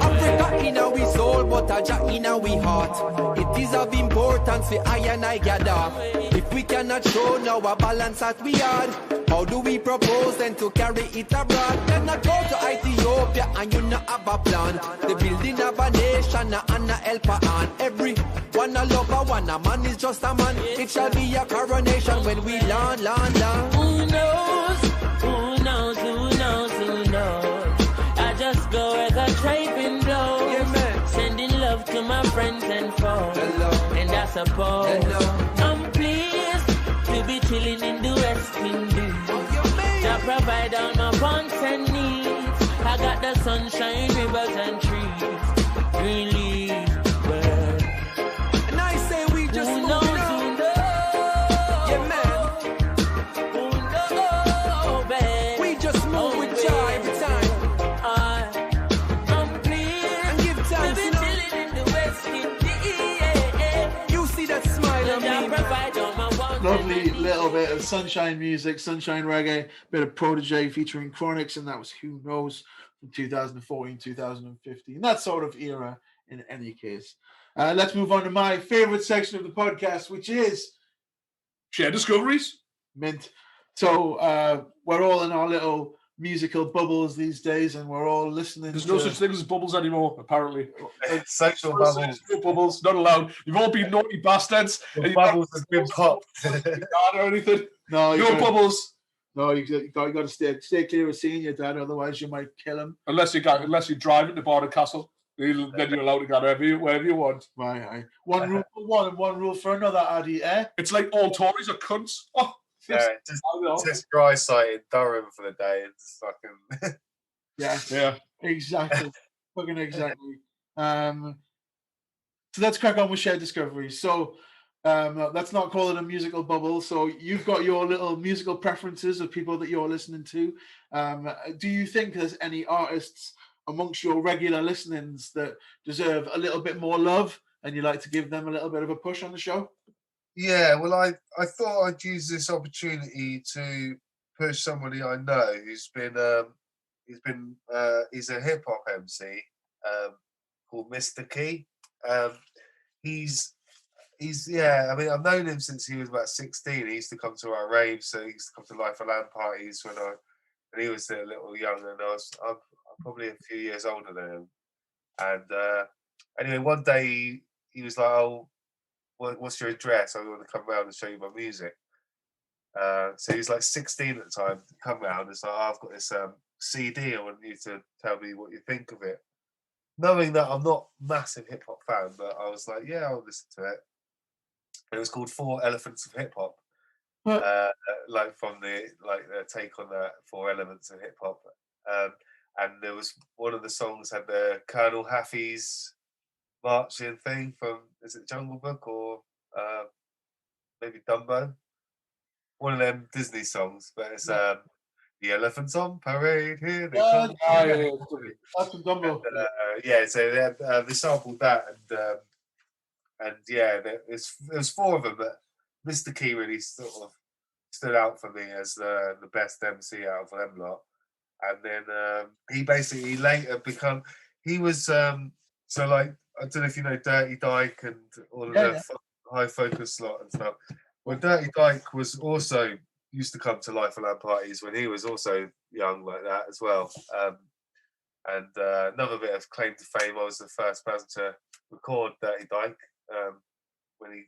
Africa in our soul, but a Jah in our heart. It is of importance for I and I gather. If we cannot show now a balance that we are, how do we propose then to carry it abroad? Then not go to Ethiopia and you not have a plan. The building of a nation and a helper on. Every one a lover, one a man is just a man. It shall be a coronation when we land. Who knows? I just go where the trade wind blows, sending love to my friends and foes. And I suppose I'm pleased to be chilling in the West Indies. I provide all my wants and needs. I got the sunshine, rivers and trees. Release, well. And I say we just know. Yeah, man. Who knows, babe. We just move with joy every time. I'm pleased and give thanks, to be chilling in the West Indies. You see that smile on me. Provide all my wants. Lovely little bit of sunshine music, sunshine reggae, bit of Protégé featuring Chronix, and that was Who Knows from 2014, 2015. That sort of era in any case. Let's move on to my favorite section of the podcast, which is Share Discoveries. Mint. So we're all in our little musical bubbles these days, and we're all listening. There's no such thing as bubbles anymore, apparently. Social bubbles. No bubbles, not allowed. You've all been naughty bastards. The bubbles have been popped. Or anything. No Bubbles. No, you got to stay clear of seeing your dad, otherwise you might kill him. Unless you're driving to Barnard Castle, then you're allowed to go wherever you want. Right. One rule for one and one rule for another, Addie, eh? It's like all Tories are cunts. Oh. Yeah, just dry site in Durham for the day and just fucking. Yeah, exactly. Fucking exactly. So let's crack on with shared discoveries. So let's not call it a musical bubble. So you've got your little musical preferences of people that you're listening to. Do you think there's any artists amongst your regular listenings that deserve a little bit more love and you'd like to give them a little bit of a push on the show? Yeah, well, I thought I'd use this opportunity to push somebody I know who's been he's a hip hop MC called Mr. Key. He's yeah. I mean, I've known him since he was about 16. He used to come to our raves, so he used to come to Life of Land parties when he was a little younger, and I'm probably a few years older than him. And anyway, one day he was like, "Oh, what's your address? I want to come round and show you my music." So he was like 16 at the time. Come round, it's like, "Oh, I've got this CD. I want you to tell me what you think of it." Knowing that I'm not a massive hip hop fan, but I was like, "Yeah, I'll listen to it." It was called Four Elephants of Hip Hop, like from the take on the Four Elements of Hip Hop. And there was one of the songs had the Colonel Haffy's marching thing from, is it Jungle Book or maybe Dumbo? One of them Disney songs, but it's the elephants on parade, here they come. That's from Dumbo. Yeah, so they sampled that, and yeah, there was four of them, but Mr. Key really sort of stood out for me as the best MC out of them lot. And then he basically later he was so like, I don't know if you know Dirty Dyke and all of the High Focus lot and stuff. Well, Dirty Dyke was also used to come to Life of Land parties when he was also young like that as well. And another bit of claim to fame, I was the first person to record Dirty Dyke when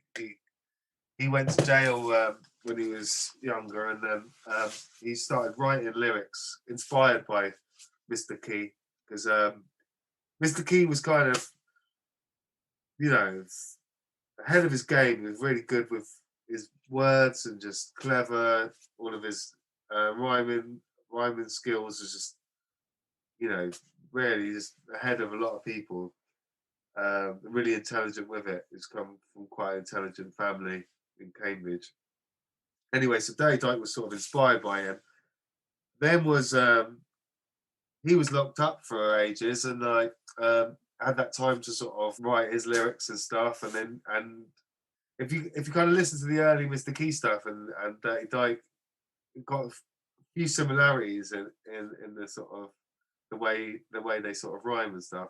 he went to jail when he was younger, and then he started writing lyrics inspired by Mr. Key, because Mr. Key was kind of, you know, ahead of his game. He was really good with his words and just clever. All of his rhyming skills was just, you know, really just ahead of a lot of people. Really intelligent with it. He's come from quite an intelligent family in Cambridge. Anyway, so Dirty Dyke was sort of inspired by him. Then was he was locked up for ages, and like had that time to sort of write his lyrics and stuff. And if you kind of listen to the early Mr. Key stuff and Dirty Dyke, got a few similarities in the sort of the way they sort of rhyme and stuff.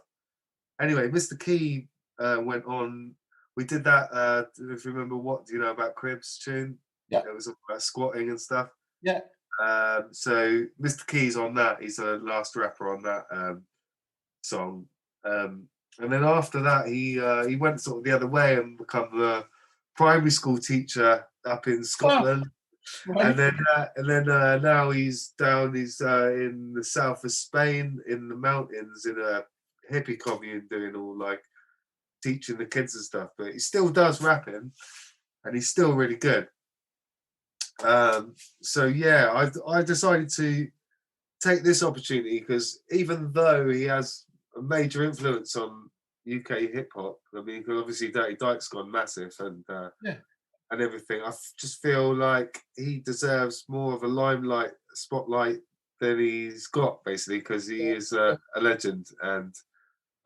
Anyway, Mr. Key went on. We did that. If you remember, What Do You Know About Cribs tune? Yeah, it was about squatting and stuff. Yeah. So Mr. Key's on that. He's the last rapper on that song. And then after that, he went sort of the other way and become the primary school teacher up in Scotland. Oh, right. And then now he's down. He's in the south of Spain, in the mountains, in a hippie commune, doing all like teaching the kids and stuff. But he still does rapping, and he's still really good. So yeah, I decided to take this opportunity, because even though he has a major influence on UK hip hop, I mean, because obviously Dirty Dyke's gone massive and everything, I just feel like he deserves more of a spotlight than he's got, basically, because he is a legend. And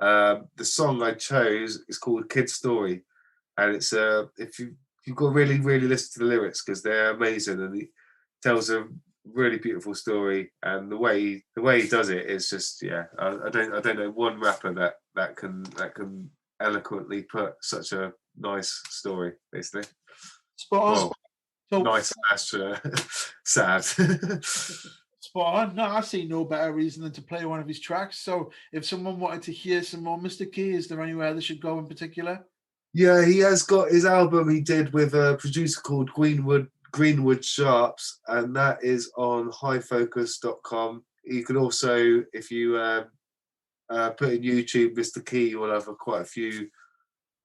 the song I chose is called Kid Story, and it's you've got to really, really listen to the lyrics, because they're amazing, and he tells a really beautiful story. And the way he does it is just, I don't know one rapper that can eloquently put such a nice story, basically. Spot on. Well, so, nice sad. Spot on. No, I see no better reason than to play one of his tracks. So if someone wanted to hear some more Mr. Key, is there anywhere they should go in particular? Yeah, he has got his album he did with a producer called Greenwood Sharps, and that is on highfocus.com. You can also, if you put in YouTube Mr. Key, you will have quite a few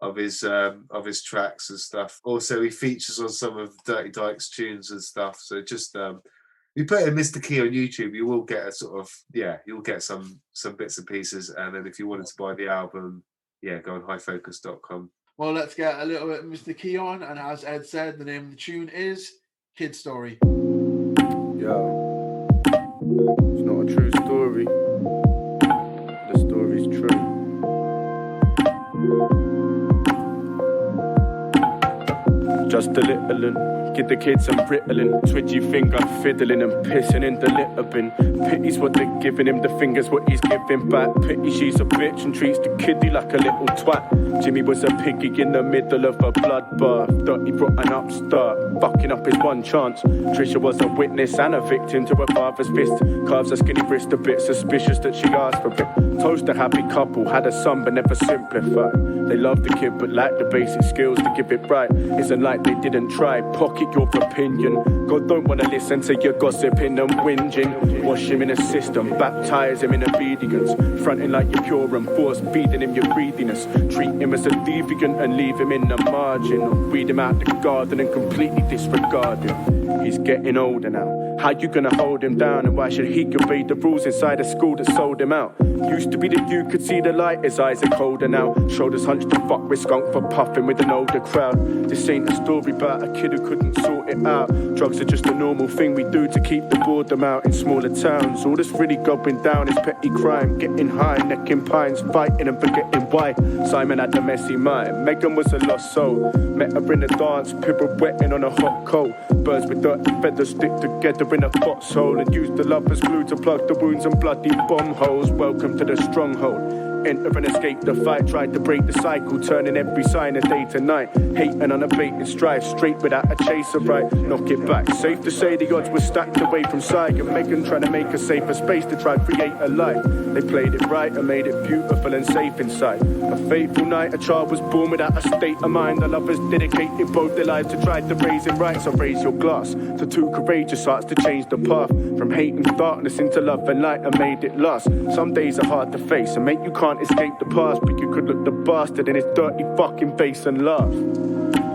of his tracks and stuff. Also, he features on some of Dirty Dykes tunes and stuff. So just you put in Mr. Key on YouTube, you will get a sort of you'll get some bits and pieces. And then if you wanted to buy the album, go on highfocus.com. Well, let's get a little bit of Mr. Key on, and as Ed said, the name of the tune is Kid Story. Yo, it's not a true story. The story's true. Just a little and get the kids and brittling, twitchy finger fiddling and pissing in the litter bin. Pity's what they're giving him, the finger's what he's giving back. Pity she's a bitch and treats the kiddie like a little twat. Jimmy was a piggy in the middle of a bloodbath, dirty rotten upstart, fucking up his one chance. Trisha was a witness and a victim to her father's fist. Carves her skinny wrist a bit suspicious that she asked for it. Toast a happy couple, had a son but never simplified. They loved the kid but lacked the basic skills to give it right. Isn't like they didn't try, pocket your opinion. God don't wanna listen to your gossiping and whinging. Wash him in a system, baptize him in obedience. Fronting like you're pure and force feeding him your greediness. Treat him as a deviant and leave him in the margin. Or weed him out the garden and completely disregard him. He's getting older now. How you gonna hold him down? And why should he obey the rules inside a school that sold him out? Used to be that you could see the light, his eyes are colder now. Shoulders hunched to fuck with skunk for puffing with an older crowd. This ain't a story about a kid who couldn't sort it out. Drugs are just a normal thing we do to keep the boredom out in smaller towns. All that's really going down is petty crime. Getting high, necking pines, fighting and forgetting why. Simon had a messy mind, Megan was a lost soul. Met her in a dance, pirouetting on a hot coal. Birds with dirty feathers stick together in a foxhole and use the love as glue to plug the wounds and bloody bomb holes. Welcome to the stronghold. Enter and escape the fight, tried to break the cycle, turning every sign of day to night. Hate and unabated strife, straight without a chaser, right? Knock it back. Safe to say the odds were stacked away from side. And Megan trying to make a safer space to try create a life. They played it right and made it beautiful and safe inside. A fateful night, a child was born without a state of mind. The lovers dedicated both their lives to try to raise him right. So raise your glass to two courageous hearts to change the path from hate and darkness into love and light and made it last. Some days are hard to face and mate, you can't escape the past, but you could look the bastard in his dirty fucking face and laugh.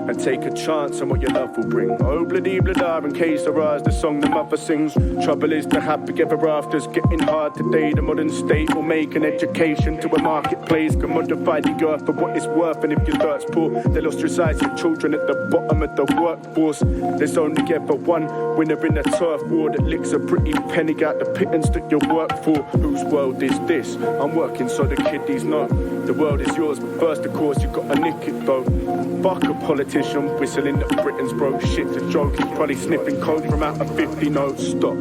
And take a chance on what your love will bring. Oh, bloody blah, in case there is the song the mother sings. Trouble is the happy ever after's getting hard today. The modern state will make an education to a marketplace. Can modify the earth for what it's worth. And if your dirt's poor, they'll ostracize your children at the bottom of the workforce. There's only ever one winner in a turf war that licks a pretty penny out the pittance that you work for. Whose world is this? I'm working so the kiddies know. The world is yours, but first of course you gotta nick it though. Fuck a politician whistling that Britain's broke. Shit's a joke, he's probably sniffing coke from out of 50 notes. Stop.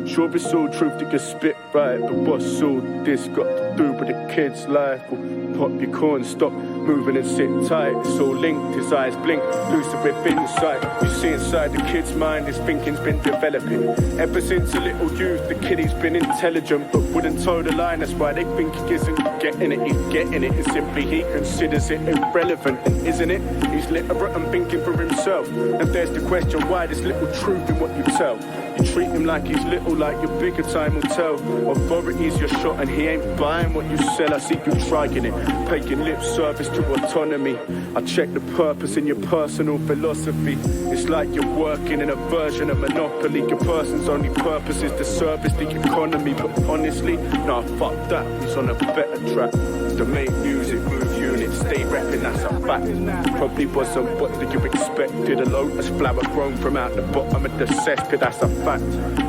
Sure it's all truth that you spit right, but what's all this got to do with the kid's life? Well, pop your corn, stop moving and sit tight. It's all linked, his eyes blink, lucid with insight. You see inside the kid's mind, his thinking's been developing. Ever since a little youth, the kiddie's been intelligent, but wouldn't toe the line. That's why they think he isn't getting it. He's getting it, and simply he considers it irrelevant. And isn't it? He's literate and thinking for himself. And there's the question, why there's little truth in what you tell? You treat him like he's little, like your bigger time will tell. Authority's your shot and he ain't buying what you sell. I see you trying it, paying lip service to autonomy. I check the purpose in your personal philosophy. It's like you're working in a version of Monopoly. Your person's only purpose is to service the economy. But honestly, nah, fuck that, he's on a better track. To make music, move units, stay repping, that's a fact. Probably wasn't what you expected. A lotus flower grown from out the bottom of the cesspit, that's a fact.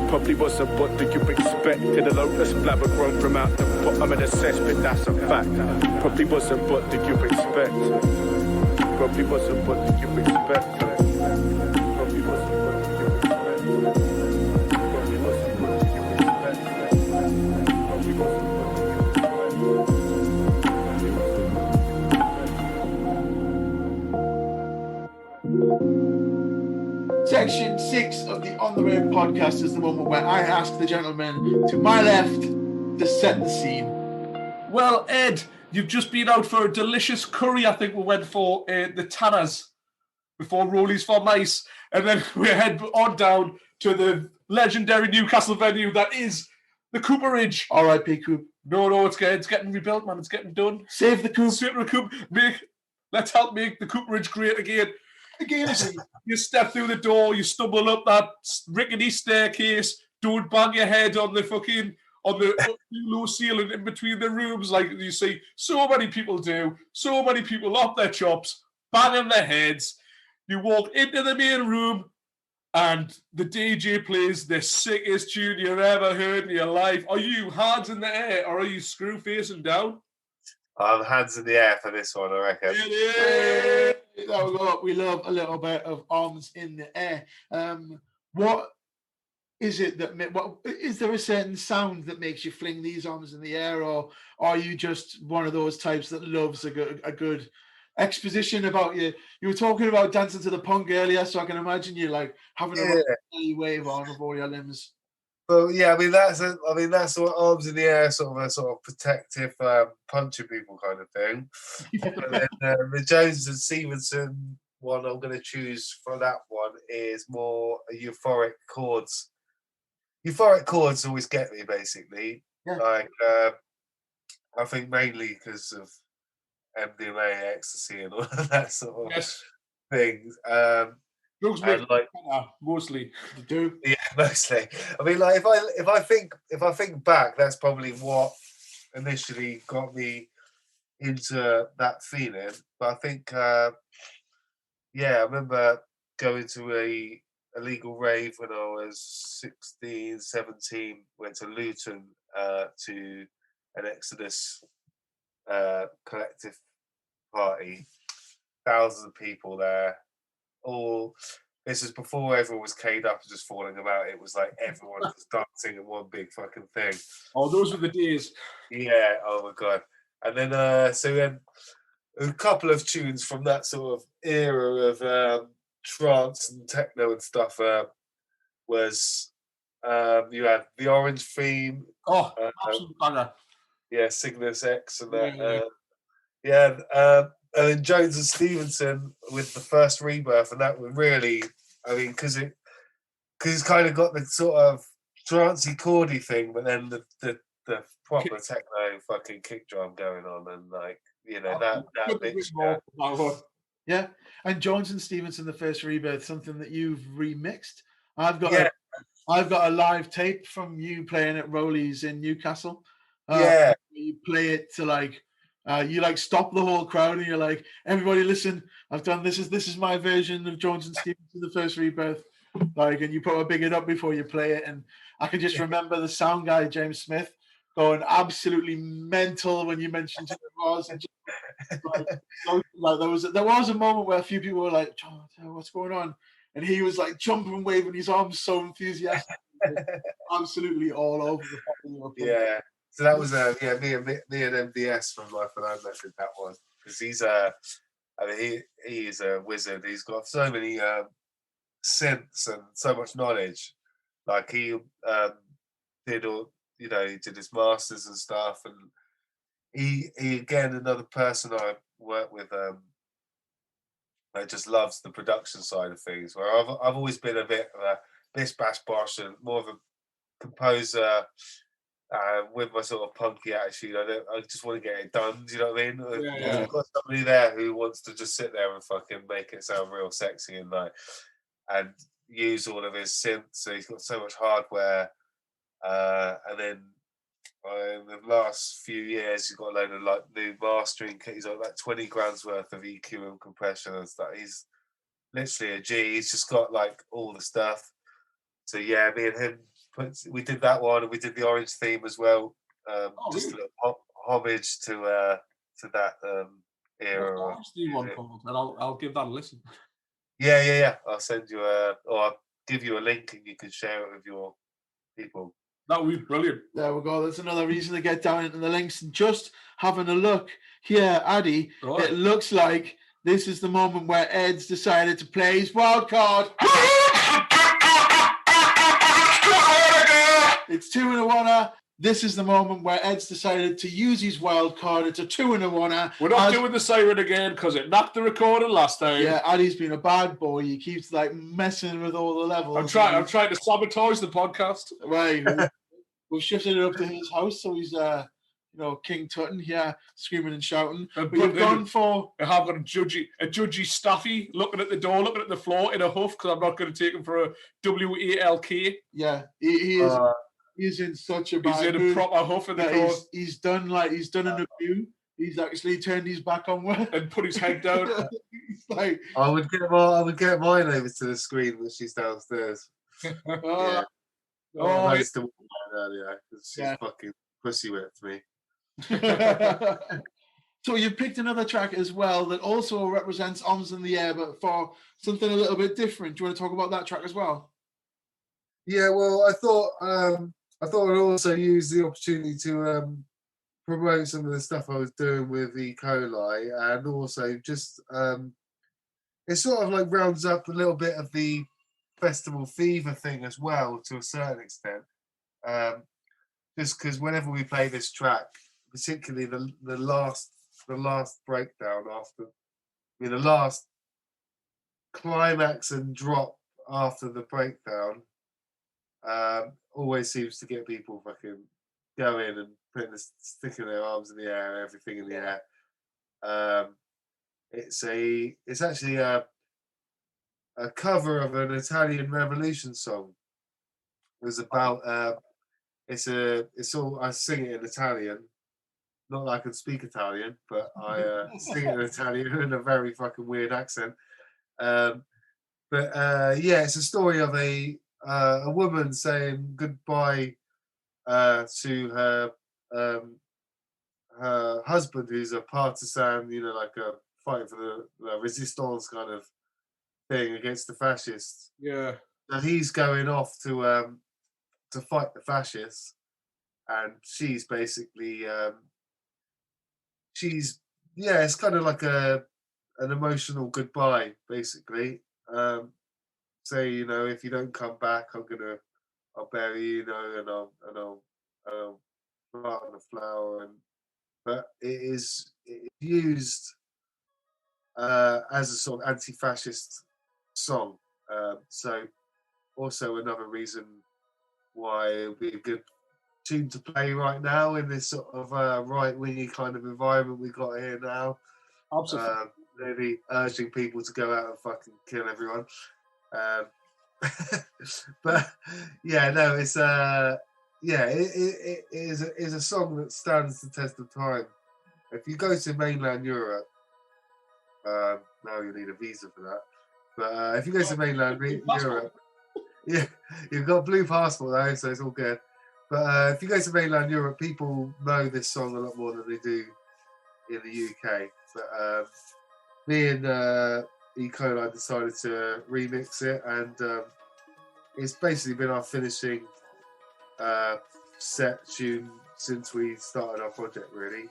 Probably wasn't what you expected. A lotus flower grown from out the bottom of the cesspit, that's a fact. Probably wasn't what you expect. Probably wasn't what you expect. Probably wasn't what you expect. Probably wasn't what you expect. Probably wasn't what you expect. Section 6 of the On The Rave podcast is the moment where I ask the gentleman to my left to set the scene. Well, Ed, you've just been out for a delicious curry. I think we went for the Tanners before Rollies for Mice. And then we head on down to the legendary Newcastle venue that is the Cooperage. R.I.P. Coop. No, it's getting rebuilt, man. It's getting done. Save the Coop. Save the Coop. Let's help make the Cooperage great again. You step through the door, you stumble up that rickety staircase, don't bang your head on the low ceiling in between the rooms like you see so many people do. So many people off their chops, banging their heads. You walk into the main room and the DJ plays the sickest tune you've ever heard in your life. Are you hands in the air or are you screw facing down? Hands in the air for this one, I reckon. We love a little bit of arms in the air. What is it that? Is there a certain sound that makes you fling these arms in the air, or are you just one of those types that loves a good exposition about you? You were talking about dancing to the punk earlier, so I can imagine you like having a wave on with all your limbs. Well, yeah, I mean that's what arms in the air, sort of protective, punching people kind of thing. But then the Jones and Stevenson one I'm going to choose for that one is more euphoric chords. Euphoric chords always get me basically. Yeah. Like I think mainly because of MDMA, ecstasy, and all of that sort of things. Drugs like mostly do. Yeah, mostly. I mean, like if I think back, that's probably what initially got me into that feeling. But I think, I remember going to a illegal rave when I was 16, 17. Went to Luton to an Exodus collective party. Thousands of people there. This is before everyone was caged up and just falling about. It was like everyone was dancing in one big fucking thing. Oh, those were the days. Yeah. Oh my god. And then so then a couple of tunes from that sort of era of trance and techno and stuff was you had the Orange Theme. Oh, absolute banger. Yeah, Cygnus X and that. And then Jones and Stevenson with the first Rebirth, and that was really, I mean, because it's kind of got the sort of trancey chordy thing, but then the proper techno fucking kick drum going on, and like that bitch. Yeah, and Jones and Stevenson, the first Rebirth, something that you've remixed. I've got a live tape from you playing at Rowley's in Newcastle. You play it to like. You like stop the whole crowd and you're like, everybody listen, I've done this is my version of Jones and Stevenson, the first Rebirth. Like, and you put a big it up before you play it. And I can just remember the sound guy, James Smith, going absolutely mental when you mentioned who it was. And just, like there was a moment where a few people were like, John, what's going on? And he was like jumping, waving his arms so enthusiastic. Absolutely all over the fucking place. Yeah. So that was me and MDS from Life and Land did that one because he's a wizard. He's got so many synths and so much knowledge. Like he did he did his masters and stuff, and he again another person I work with that just loves the production side of things. Where I've always been a bit of a bish bash bosh and more of a composer. With my sort of punky attitude, I just want to get it done. Do you know what I mean? Yeah. I've got somebody there who wants to just sit there and fucking make it sound real sexy and use all of his synths. So he's got so much hardware, and then in the last few years, he's got a load of like new mastering. He's got like 20 grand's worth of EQ and compression and stuff. He's literally a G. He's just got like all the stuff. So yeah, me and him. We did that one, and we did the Orange Theme as well. Just a little homage to that era. Orange Theme one called, and I'll give that a listen. Yeah. I'll send you or I'll give you a link, and you can share it with your people. That would be brilliant. There we go. That's another reason to get down into the links and just having a look here, Addie. Right. It looks like this is the moment where Ed's decided to play his wild card. It's 2 and a 1-er. This is the moment where Ed's decided to use his wild card. It's a 2 and a 1-er. We're not doing the siren again because it knocked the recording last time. Yeah, Addie's been a bad boy. He keeps like messing with all the levels. I'm trying to sabotage the podcast. Right. We've shifted it up to his house, so he's King Tutton here screaming and shouting. But you've gone for... I have got a judgy staffy looking at the door, looking at the floor in a huff because I'm not going to take him for a WALK. Yeah, he is. He's in such a bad He's in a proper huff in the door. He's done an review. He's actually turned his back on one and put his head down. He's like, I would get mine over to the screen when she's downstairs. Yeah. I used to walk mine earlier because she's fucking pussy whipped me. So you picked another track as well that also represents Arms in the Air, but for something a little bit different. Do you want to talk about that track as well? Yeah, well, I thought I'd also use the opportunity to promote some of the stuff I was doing with E. coli, and also just it sort of like rounds up a little bit of the festival fever thing as well to a certain extent. Just because whenever we play this track, particularly the last breakdown the last climax and drop after the breakdown, always seems to get people fucking going and sticking their arms in the air, everything in the air. It's actually a cover of an Italian Revolution song. It was about I sing it in Italian. Not that I can speak Italian, but I sing it in Italian in a very fucking weird accent. It's a story of a woman saying goodbye to her husband, who's a partisan, like a fighting for the resistance kind of thing against the fascists. Yeah. So he's going off to fight the fascists, and she's basically it's kind of like an emotional goodbye, basically. Say, if you don't come back, I'll bury you, and I'll plant a flower, but it is used as a sort of anti-fascist song. So also another reason why it would be a good tune to play right now in this sort of right-wingy kind of environment we got here now. Absolutely. Maybe urging people to go out and fucking kill everyone. But it's it is a song that stands the test of time. If you go to mainland Europe, now you need a visa for that. But if you go to mainland Europe, yeah, you've got a blue passport though, so it's all good. But if you go to mainland Europe, people know this song a lot more than they do in the UK. But me and E. coli decided to remix it, and it's basically been our finishing set tune since we started our project, really.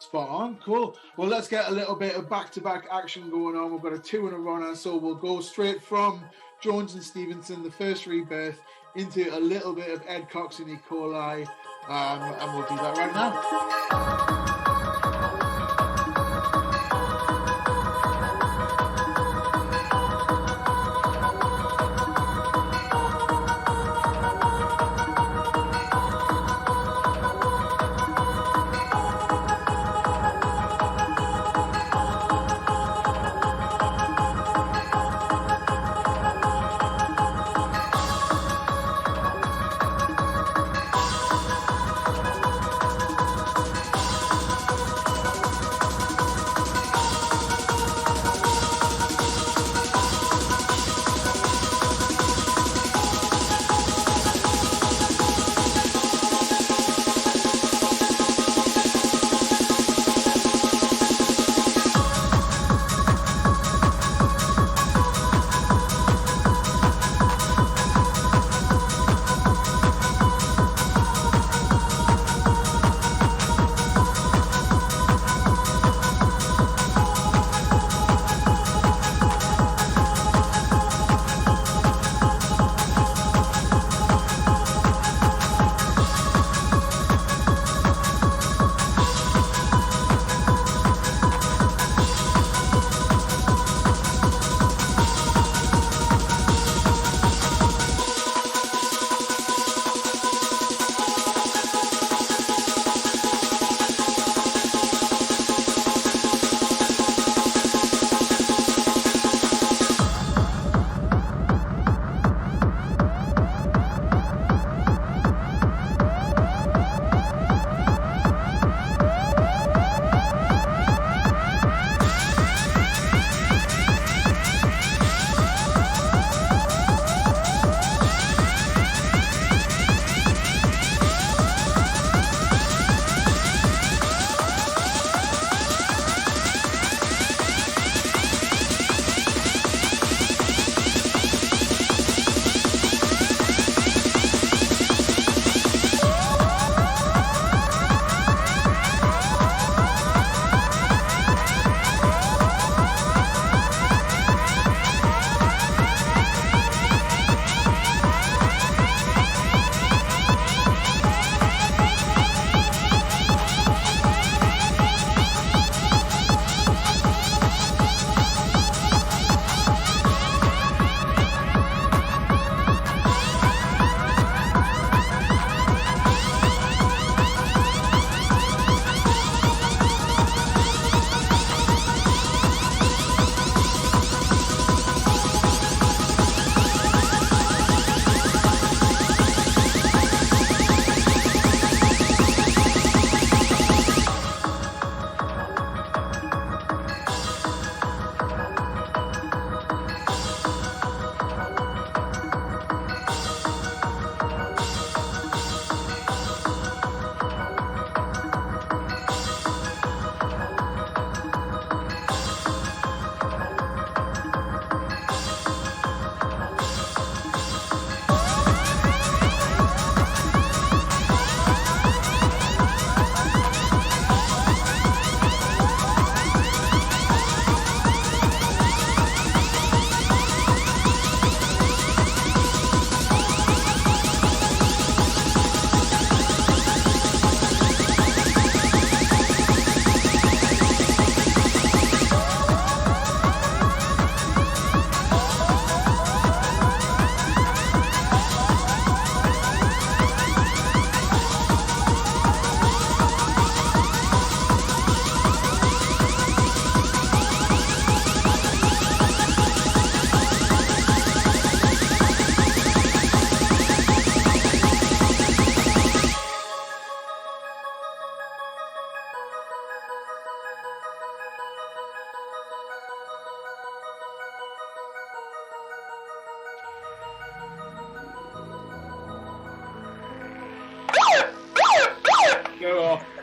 Spot on, cool. Well, let's get a little bit of back-to-back action going on. We've got a 2 in a row now, so we'll go straight from Jones and Stevenson, the first rebirth, into a little bit of Ed Cox and E. coli, and we'll do that right now.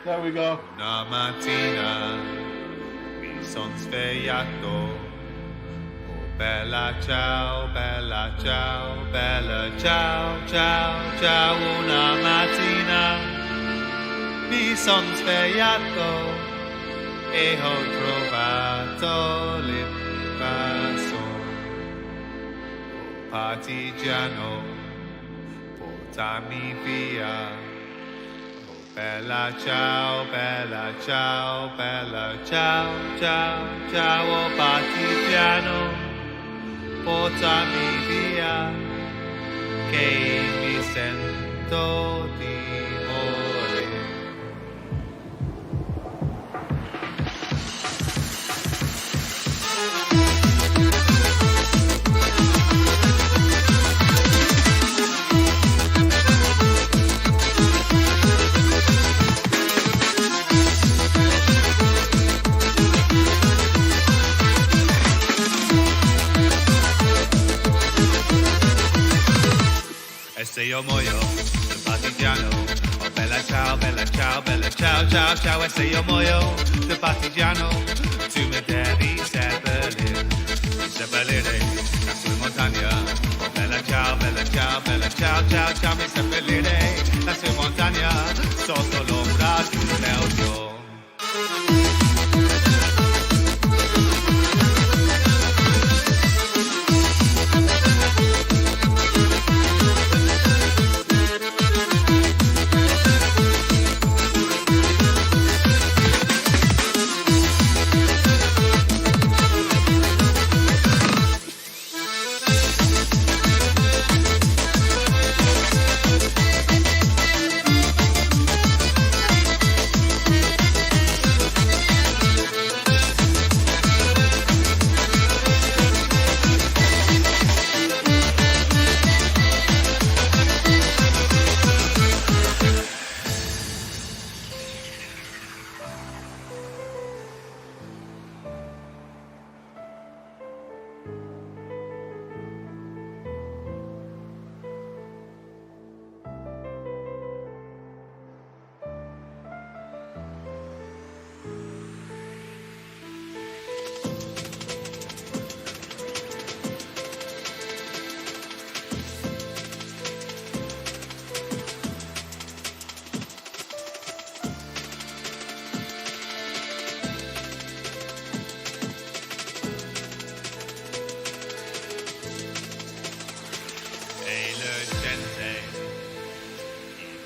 There we go. Una mattina mi son svegliato. Oh bella ciao, bella ciao, bella ciao, ciao, ciao. Una mattina mi son svegliato e ho trovato l'invaso. Oh partigiano, portami via. Bella ciao, bella ciao, bella ciao, ciao, ciao, oh partigiano, portami via, che mi sento di morire. E se io muoio, da partigiano, oh bella ciao, bella ciao, bella ciao, ciao, ciao. E se io muoio, da partigiano, tu mi devi seppellire lassù in montagna. Oh bella ciao, bella ciao, bella ciao, ciao, ciao. Mi seppellire lassù in montagna, sotto l'ombra di un elfio.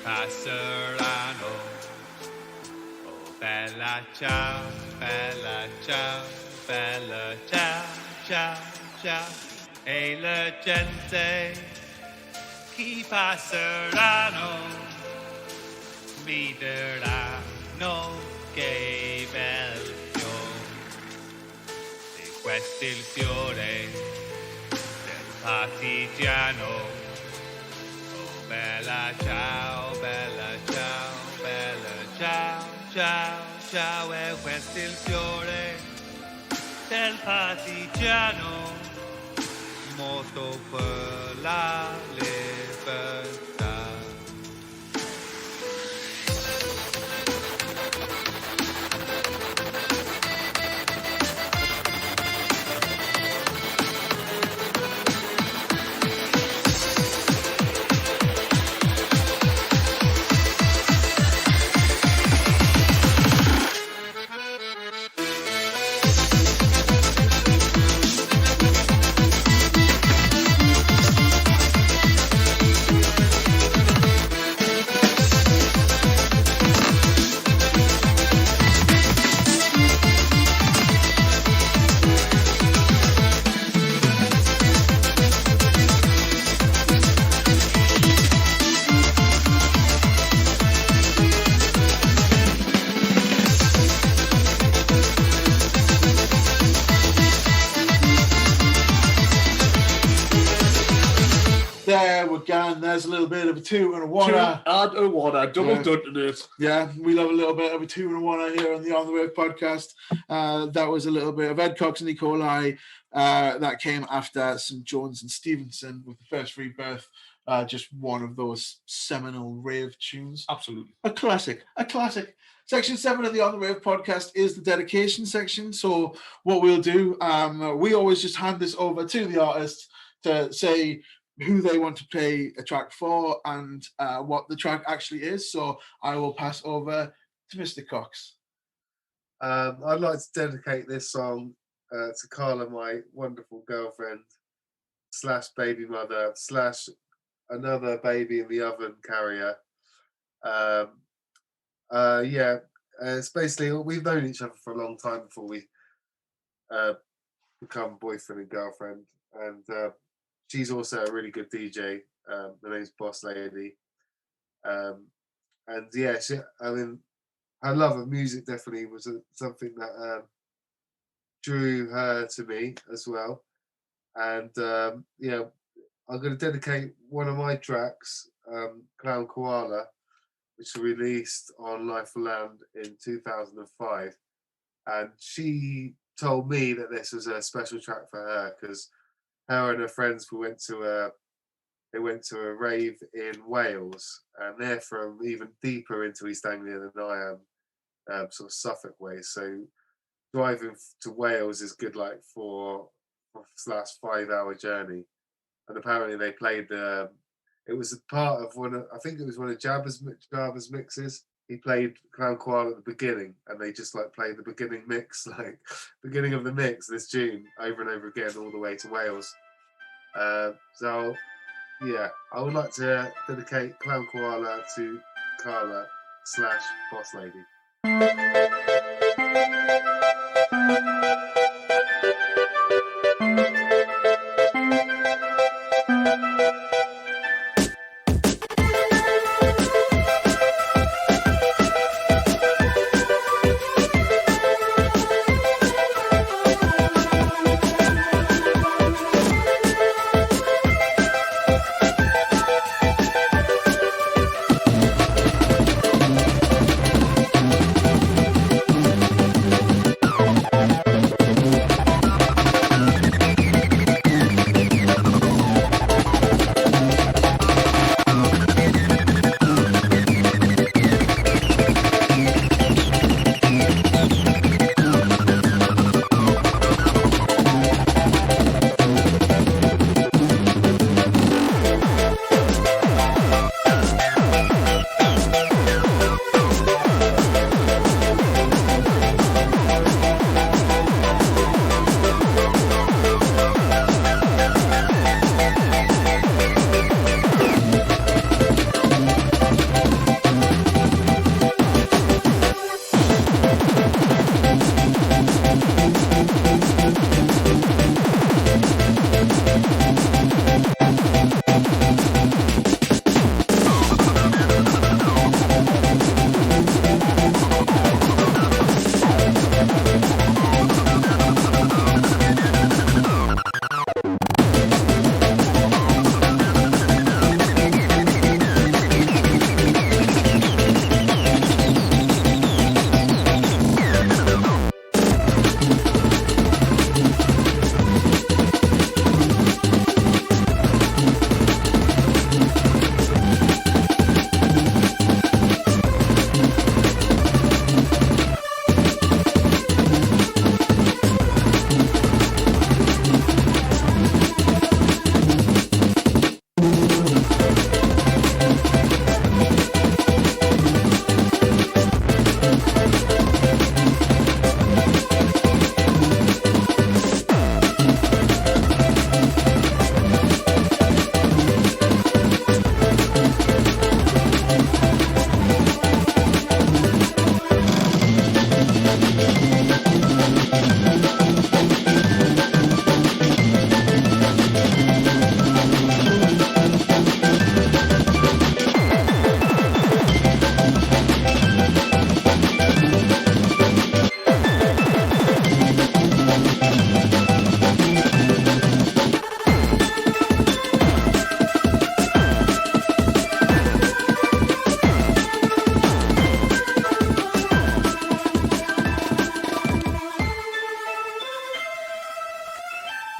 Passeranno, oh bella ciao, bella ciao, bella ciao, ciao, ciao. E la gente che passeranno mi diranno che bel fiore. E questo è il fiore del partigiano. Bella ciao, bella ciao, bella ciao, ciao, ciao. E questo è il fiore del partigiano, morto per la libertà. There we're gone. There's a little bit of a two and a one. Two and a one, double done it. Yeah, we love a little bit of a two and a one here on the On the Wave podcast. That was a little bit of Ed Cox and Nicolai. That came after St. John's and Stevenson with the first rebirth just one of those seminal rave tunes. Absolutely. A classic. Section 7 of the On the Rave podcast is the dedication section. So what we'll do, we always just hand this over to the artist to say who they want to play a track for and what the track actually is. So I will pass over to Mr. Cox. I'd like to dedicate this song to Carla, my wonderful girlfriend / baby mother / another baby in the oven carrier. It's basically, we've known each other for a long time before we become boyfriend and girlfriend, and she's also a really good DJ. Her name's Boss Lady, and yeah, her love of music definitely was something that drew her to me as well. And I'm going to dedicate one of my tracks, Clown Koala, which was released on Life of Land in 2005. And she told me that this was a special track for her because her and her friends went to a rave in Wales, and they're from even deeper into East Anglia than I am, sort of Suffolk way. So driving to Wales is good, like 4 / 5 hour journey. And apparently they played it was a part of I think it was one of Jabba's mixes. He played Clown Koala at the beginning, and they just like played the beginning mix, like beginning of the mix, this tune over and over again all the way to Wales. So yeah, I would like to dedicate Clown Koala to Carla / Boss Lady.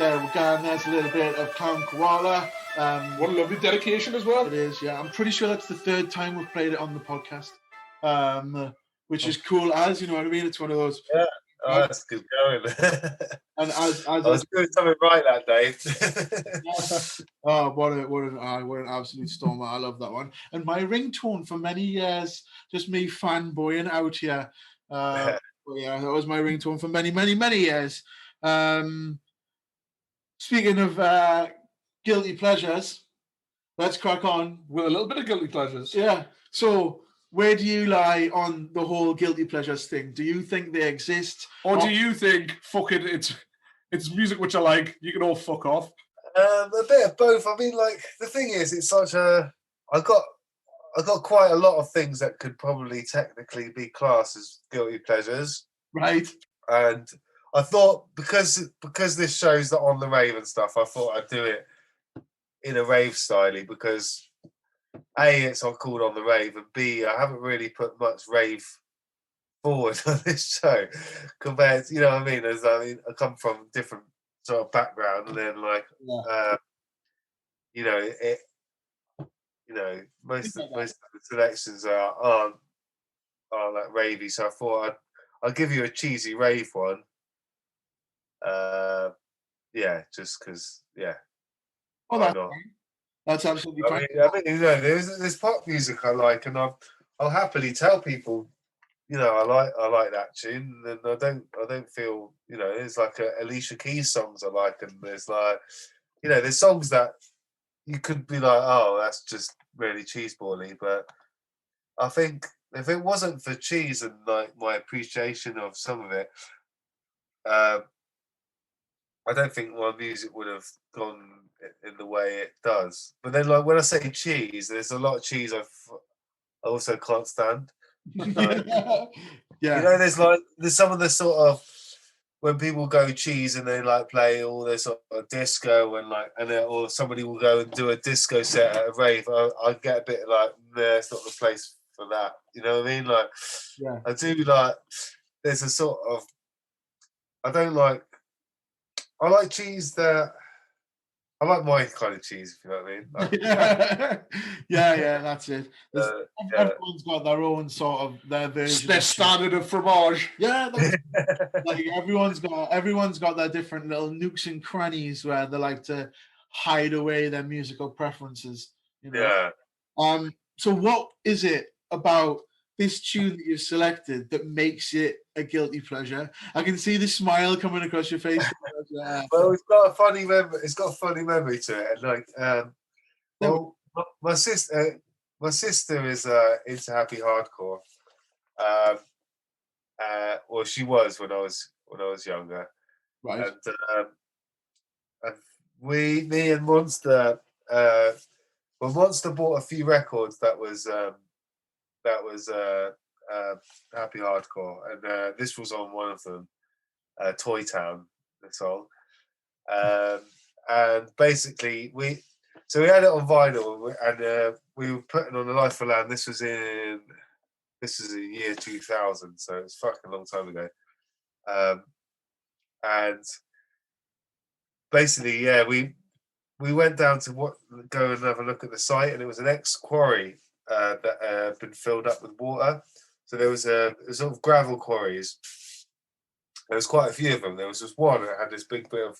There we go, and there's a little bit of Clown Koala. What a lovely dedication as well. It is, yeah. I'm pretty sure that's the third time we've played it on the podcast, which is cool as, you know what I mean? It's one of those. Yeah. Oh, that's good going. And as I was doing something right that day. Oh, what an absolute stormer. I love that one. And my ringtone for many years, just me fanboying out here. But yeah, that was my ringtone for many, many, many years. Speaking of guilty pleasures, let's crack on with a little bit of guilty pleasures. Yeah. So, where do you lie on the whole guilty pleasures thing? Do you think they exist, or do you think fucking it's music which I like? You can all fuck off. A bit of both. I mean, like the thing is, it's such a. I got quite a lot of things that could probably technically be classed as guilty pleasures, right? And I thought because this show's the on the rave and stuff, I thought I'd do it in a rave style because A, it's all called on the rave, and B, I haven't really put much rave forward on this show compared to, you know what I mean? I come from different sort of background, and then like most of the selections are like ravey, so I thought I'll give you a cheesy rave one. Just because, Oh, that's absolutely fine. I mean, there's pop music I like, and I'll happily tell people, I like that tune, and I don't feel, there's like Alicia Keys songs I like, and there's like, there's songs that you could be like, oh, that's just really cheesebally, but I think if it wasn't for cheese and like my appreciation of some of it, I don't think my music would have gone in the way it does. But then, like when I say cheese, there's a lot of cheese I also can't stand. There's some of the sort of when people go cheese and they like play all this sort of disco or somebody will go and do a disco set at a rave. I get a bit like, nah, it's not the place for that. You know what I mean? Like, I do like. There's a sort of. I like cheese that. I like my kind of cheese, if you know what I mean. Like, yeah, that's it. Everyone's got their own sort of their version. Their standard of fromage. Yeah, like everyone's got their different little nooks and crannies where they like to hide away their musical preferences. Yeah. So what is it about this tune that you've selected that makes it a guilty pleasure? I can see the smile coming across your face. Well, it's got a funny memory. It's got a funny memory to it. And like, my sister is into happy hardcore. Well, she was when I was younger. Right. And me and Monster. Monster bought a few records that was happy hardcore, and this was on one of them, Toy Town, the song. And basically we had it on vinyl, and we were putting on the Life of Land. This was in the year 2000, so it's fucking a long time ago. And basically, we went down to go and have a look at the site, and it was an ex-quarry that had been filled up with water. So there was a sort of gravel quarries. There was quite a few of them. There was just one that had this big bit of,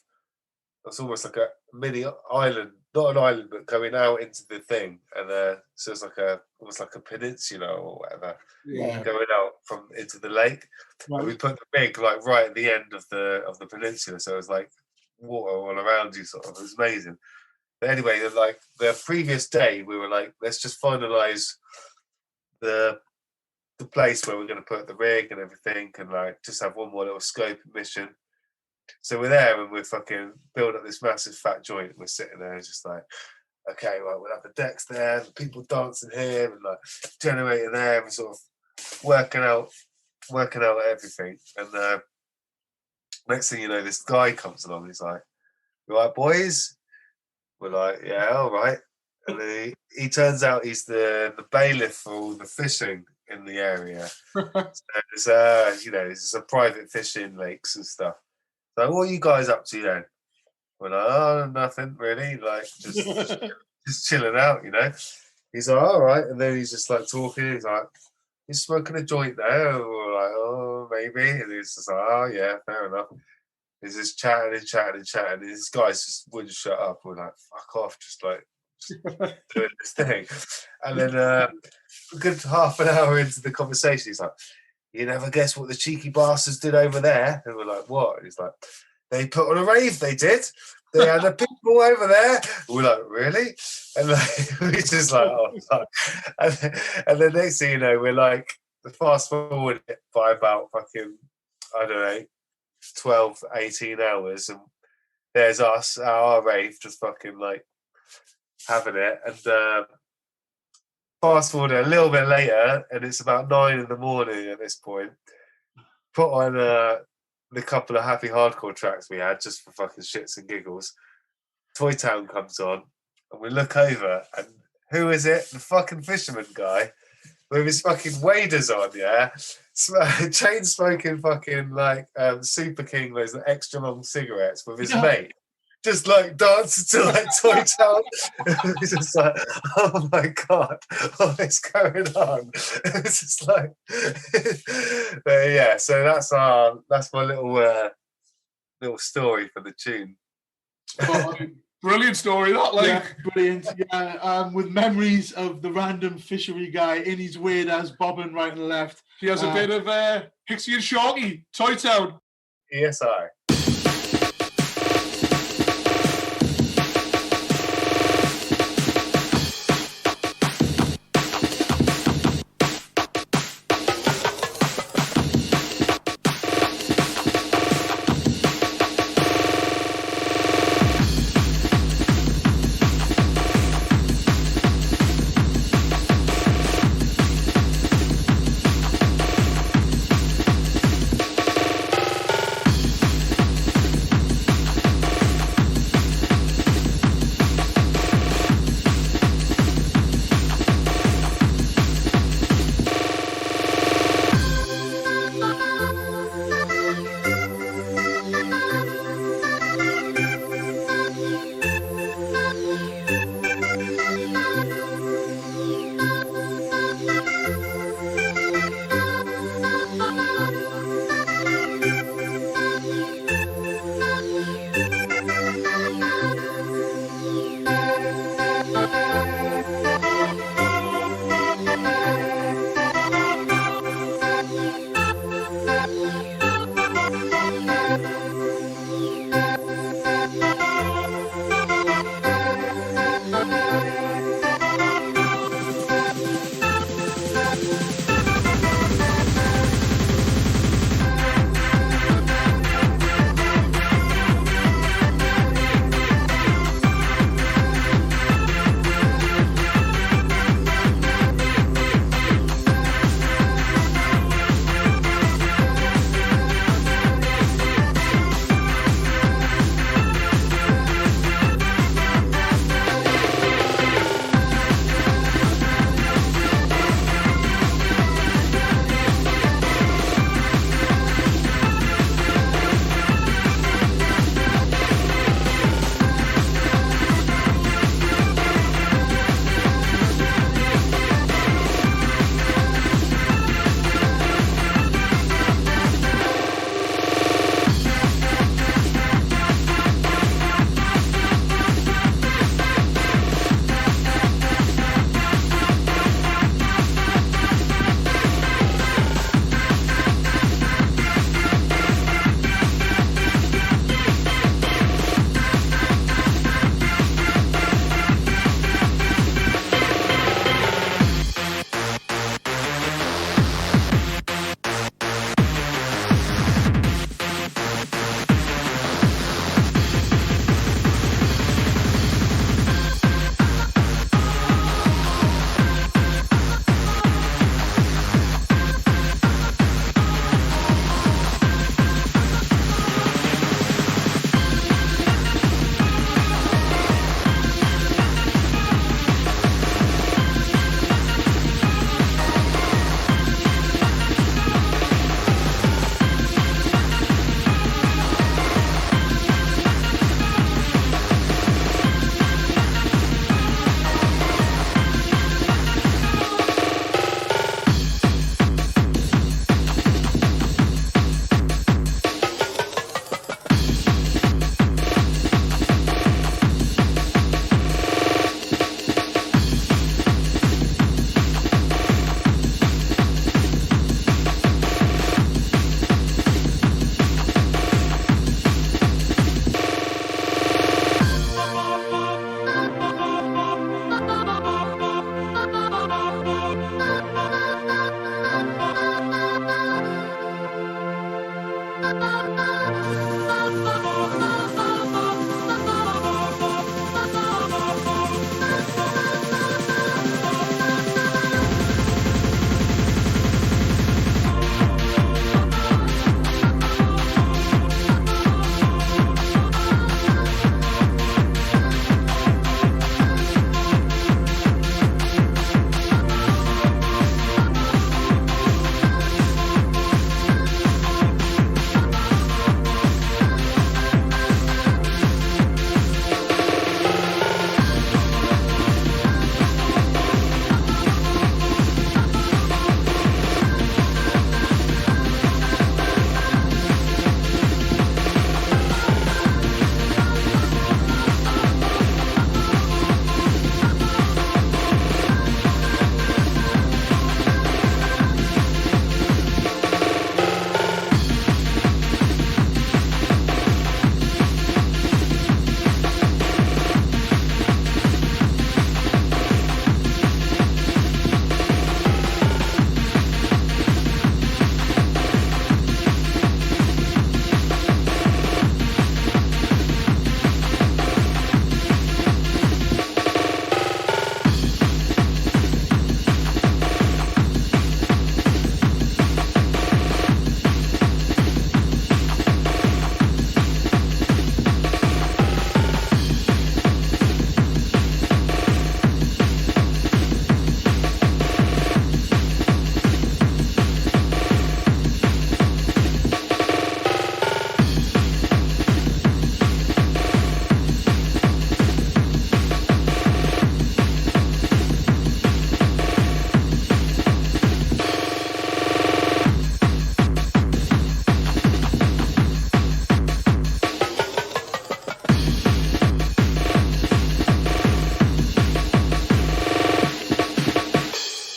it's almost like a mini island, not an island, but going out into the thing. And so it's almost like a peninsula or whatever, going out from into the lake. Right. And we put the rig like right at the end of the peninsula, so it was like water all around you, sort of. It was amazing. But anyway, like the previous day, we were like, let's just finalize the place where we're going to put the rig and everything, and like just have one more little scope mission. So we're there and we're fucking building up this massive fat joint. And we're sitting there just like, okay, right, we'll have the decks there, the people dancing here, and like generator there, and sort of working out everything. And next thing you know, this guy comes along. He's like, "You all right, boys?" We're like, "Yeah, all right." And then he turns out he's the bailiff for all the fishing in the area. So it's a private fishing lakes and stuff. So what are you guys up to then? We're like, oh, nothing really, like just chilling out, you know. He's like, all right, and then he's just like talking. He's like, "You smoking a joint there?" And we're like, "Oh, maybe." And he's just like, "Oh, yeah, fair enough." He's just chatting and chatting and chatting. And these guys just wouldn't shut up. We're like, "Fuck off!" Just doing this thing. And then a good half an hour into the conversation, he's like, "You never guess what the cheeky bastards did over there?" And we're like, "What?" And he's like, "They put on a rave, they did. They had a people over there." And we're like, "Really?" And like, we just like, "Oh, fuck." And the next thing you know, we're like, fast forward by about fucking, I don't know, 12, 18 hours. And there's us at our rave just fucking like having it. And fast forward a little bit later, and it's about 9 in the morning at this point. Put on the couple of happy hardcore tracks we had just for fucking shits and giggles. Toy Town comes on, and we look over, and who is it? The fucking fisherman guy with his fucking waders on, yeah? Chain smoking fucking like Super King, those extra long cigarettes with his mate. Just like dancing to like Toy Town. It's just like, oh my God, what is going on? It's just like, but yeah, so that's my little story for the tune. Brilliant story, that, like. Yeah, brilliant. Yeah, with memories of the random fishery guy in his waders bobbing right and left. He has a bit of Pixie and Sharky, Toy Town. ESI.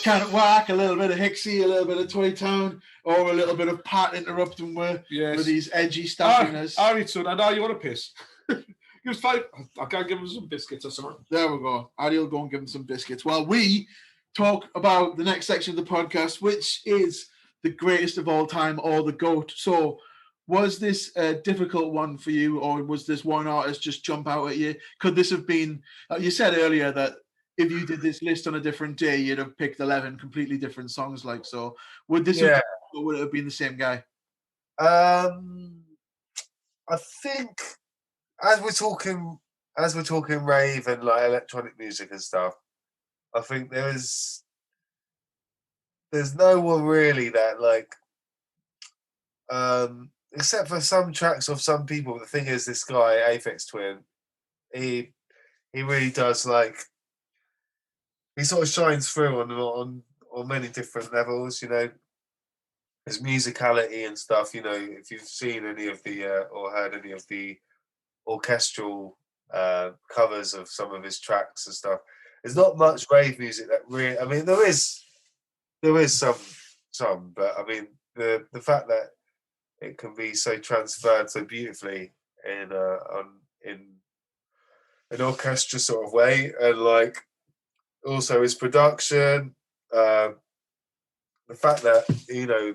Can It Work, a little bit of Hixie, a little bit of Toy Town, or a little bit of Pat interrupting with these edgy stuffiness. All right, son, I know you want to piss. Give us 5. I can't give him some biscuits or something. There we go. Addie will go and give him some biscuits. While we talk about the next section of the podcast, which is the greatest of all time, or the GOAT. So, was this a difficult one for you, or was this one artist just jump out at you? Could this have been, you said earlier that if you did this list on a different day, you'd have picked 11 completely different songs. Like, so would this have, or would it have been the same guy? I think as we're talking rave and like electronic music and stuff, I think there's no one really that like, except for some tracks of some people. The thing is, this guy Aphex Twin, he really does like. He sort of shines through on many different levels, you know. His musicality and stuff, you know. If you've seen any of the or heard any of the orchestral covers of some of his tracks and stuff, there's not much rave music that really. I mean, there is some, but I mean the fact that it can be so transferred so beautifully in an orchestra sort of way, and like. Also, his production, the fact that you know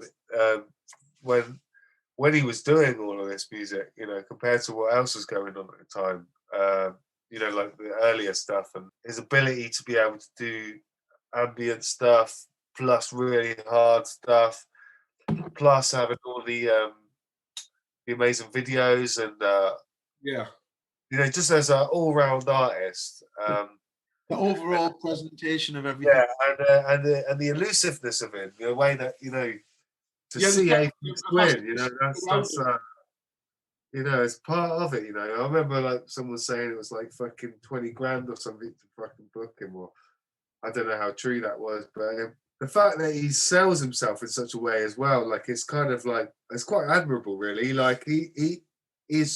when he was doing all of this music, you know, compared to what else was going on at the time, you know, like the earlier stuff, and his ability to be able to do ambient stuff plus really hard stuff, plus having all the amazing videos and you know, just as an all-round artist. The overall presentation of everything. Yeah, and the elusiveness of it, the way that, you know, to see Aphex Twin, you know, that's you know, it's part of it, you know. I remember like someone saying it was like fucking 20 grand or something to fucking book him, or I don't know how true that was, but the fact that he sells himself in such a way as well, like it's kind of like, it's quite admirable really. Like he is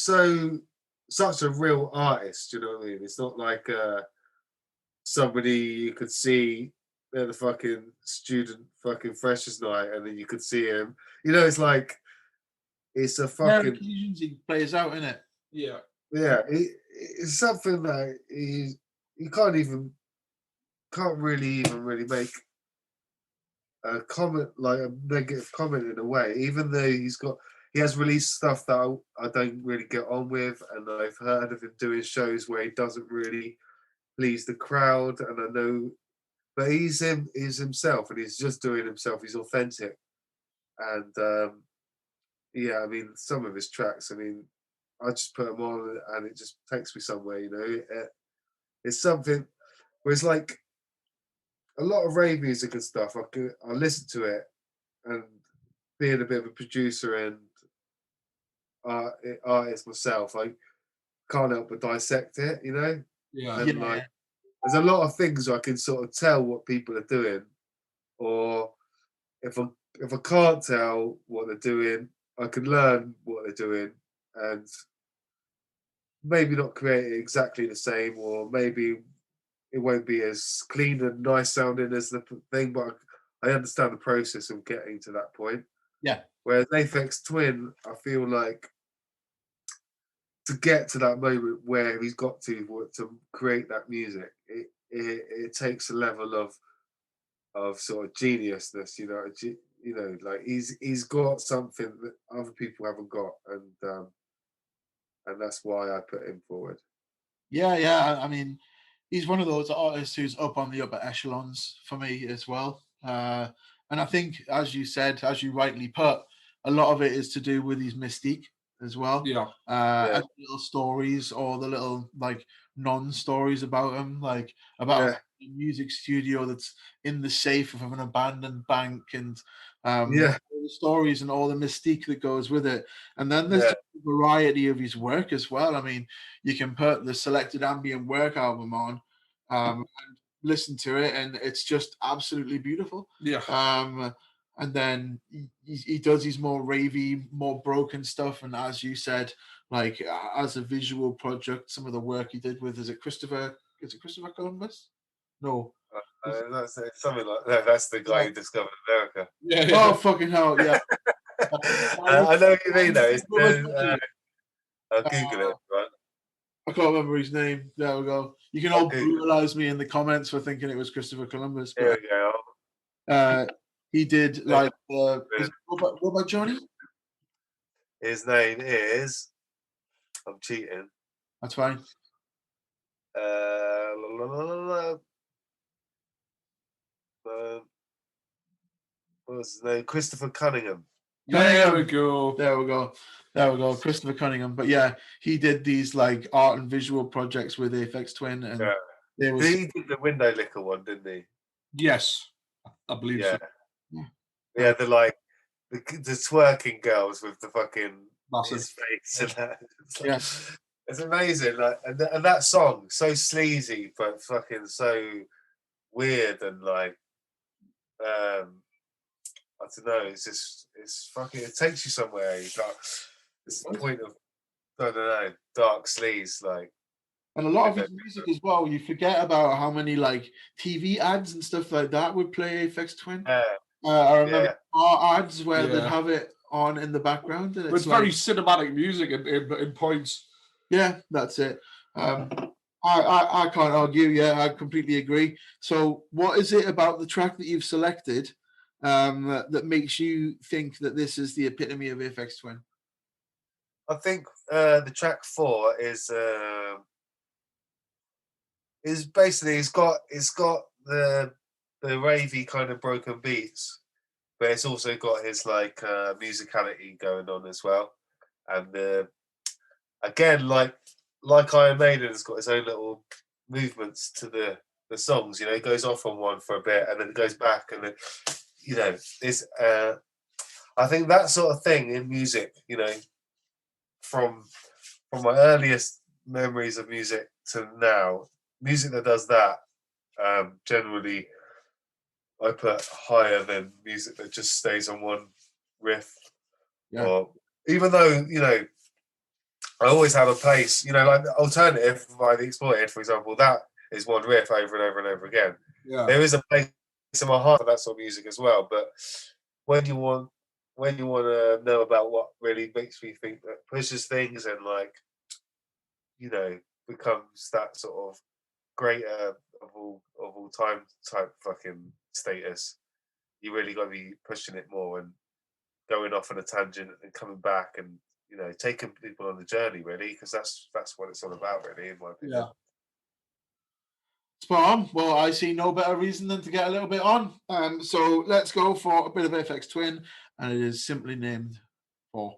such a real artist, you know what I mean? It's not like somebody you could see at the fucking student fucking freshers night, and then you could see him. You know, it's like it's a fucking. Occasions he plays out in it. Yeah. It's something that you can't really even make a comment, like a negative comment in a way. Even though he has released stuff that I don't really get on with, and I've heard of him doing shows where he doesn't really please the crowd, and I know, but he's himself, and he's just doing himself. He's authentic, and yeah, I mean, some of his tracks, I mean, I just put them on, and it just takes me somewhere. You know, it's something where it's like a lot of rave music and stuff. I listen to it, and being a bit of a producer and artist myself, I can't help but dissect it. You know. Yeah. And like, there's a lot of things I can sort of tell what people are doing, or if I can't tell what they're doing, I can learn what they're doing, and maybe not create it exactly the same, or maybe it won't be as clean and nice sounding as the thing, but I understand the process of getting to that point. Yeah. Whereas Aphex Twin, I feel like, to get to that moment where he's got to create that music, it takes a level of sort of geniusness, you know. You know, like he's got something that other people haven't got, and that's why I put him forward. Yeah. I mean, he's one of those artists who's up on the upper echelons for me as well. And I think, as you said, as you rightly put, a lot of it is to do with his mystique as well. Yeah. And little stories, or the little like non-stories about him, like about a music studio that's in the safe of an abandoned bank, and all the stories and all the mystique that goes with it. And then there's just a variety of his work as well. I mean, you can put the Selected Ambient Work album on and listen to it, and it's just absolutely beautiful. Yeah. And then he does his more ravey, more broken stuff. And as you said, like as a visual project, some of the work he did with, is it Christopher Columbus? No. That's something like that. That's the guy who discovered America. Yeah. Oh, fucking hell, yeah. I know what you mean, though. I'll Google it, right? I can't remember his name. There we go. You can all brutalize me in the comments for thinking it was Christopher Columbus. There But, we go. he did like what about Johnny? His name is. I'm cheating. That's fine. What's his name? Christopher Cunningham. There we go. There we go. Christopher Cunningham. But yeah, he did these like art and visual projects with Aphex Twin, and he did the window licker one, didn't he? Yes, I believe so. Yeah, the twerking girls with the fucking Massive his face and that. Yeah. It's amazing, like, and that song so sleazy, but fucking so weird and like, I don't know. It's fucking. It takes you somewhere. It's the point of I don't know, dark sleaze, like. And a lot of his music as well. You forget about how many like TV ads and stuff like that would play Aphex Twin. I remember our ads where they'd have it on in the background, and it's very cinematic music in points. Yeah, that's it. I can't argue. Yeah, I completely agree. So, what is it about the track that you've selected that makes you think that this is the epitome of Aphex Twin? I think the track 4 is basically it's got the ravey kind of broken beats, but it's also got his like musicality going on as well, and again like Iron Maiden has got his own little movements to the songs. You know, it goes off on one for a bit and then it goes back, and then you know it's I think that sort of thing in music, you know, from my earliest memories of music to now, music that does that generally I put higher than music that just stays on one riff. Yeah. Or even though, you know, I always have a place, you know, like Alternative by The Exploited, for example, that is one riff over and over and over again. Yeah. There is a place in my heart for that sort of music as well. But when you want to know about what really makes me think, that pushes things and like, you know, becomes that sort of greater of all time type fucking status, you really got to be pushing it more and going off on a tangent and coming back and, you know, taking people on the journey, really, because that's what it's all about, really, in my opinion. Yeah. Spot on. Well, I see no better reason than to get a little bit on. So let's go for a bit of Aphex Twin, and it is simply named 4.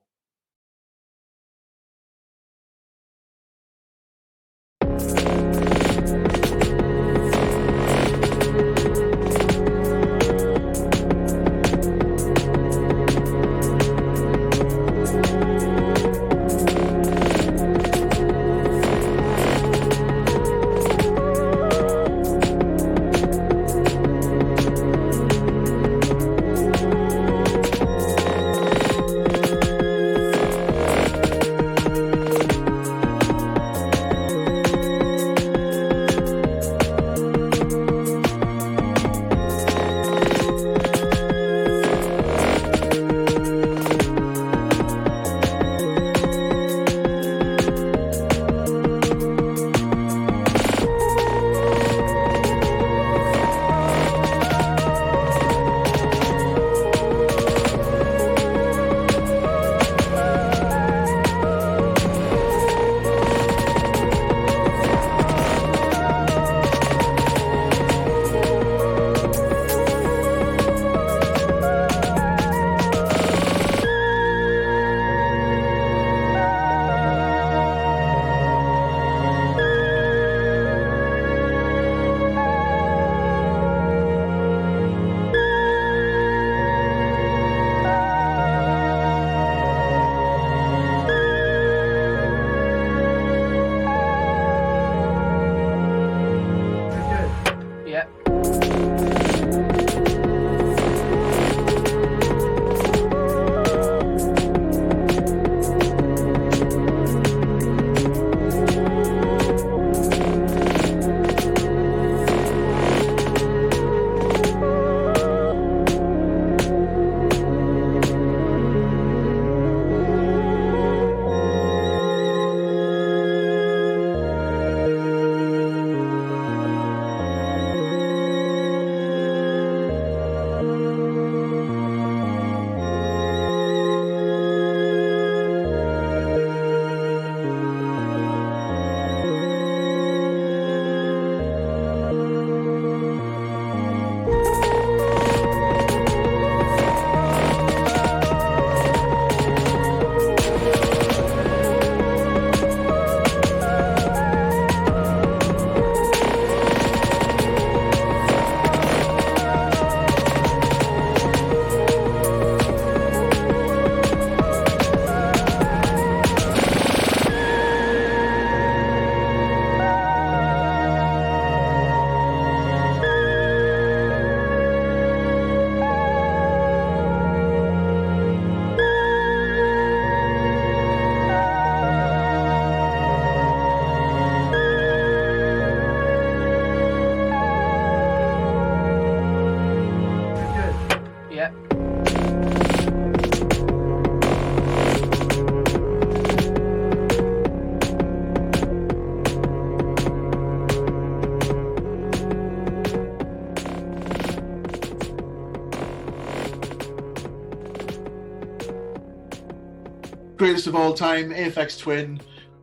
greatest of all time, Aphex Twin,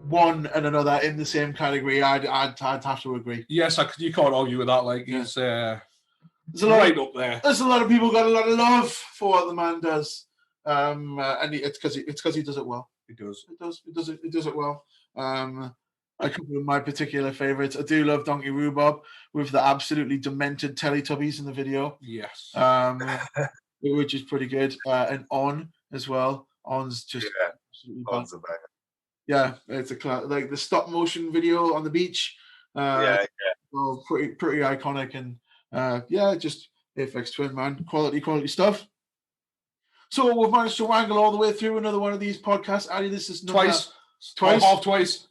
one and another in the same category. I'd have to agree. Yes, you can't argue with that. Like he's there's a lot right up there. There's a lot of people got a lot of love for what the man does, and it's because he does it well. He does. He does it well. A couple of my particular favourites. I do love Donkey Rhubarb with the absolutely demented Teletubbies in the video. Yes. Which is pretty good. And On as well. On's just absolutely fun. On's a banger. Yeah, it's like the stop motion video on the beach. Well, pretty iconic, and just Aphex Twin, man. Quality stuff. So we've managed to wangle all the way through another one of these podcasts. Addie, this is twice. Half twice.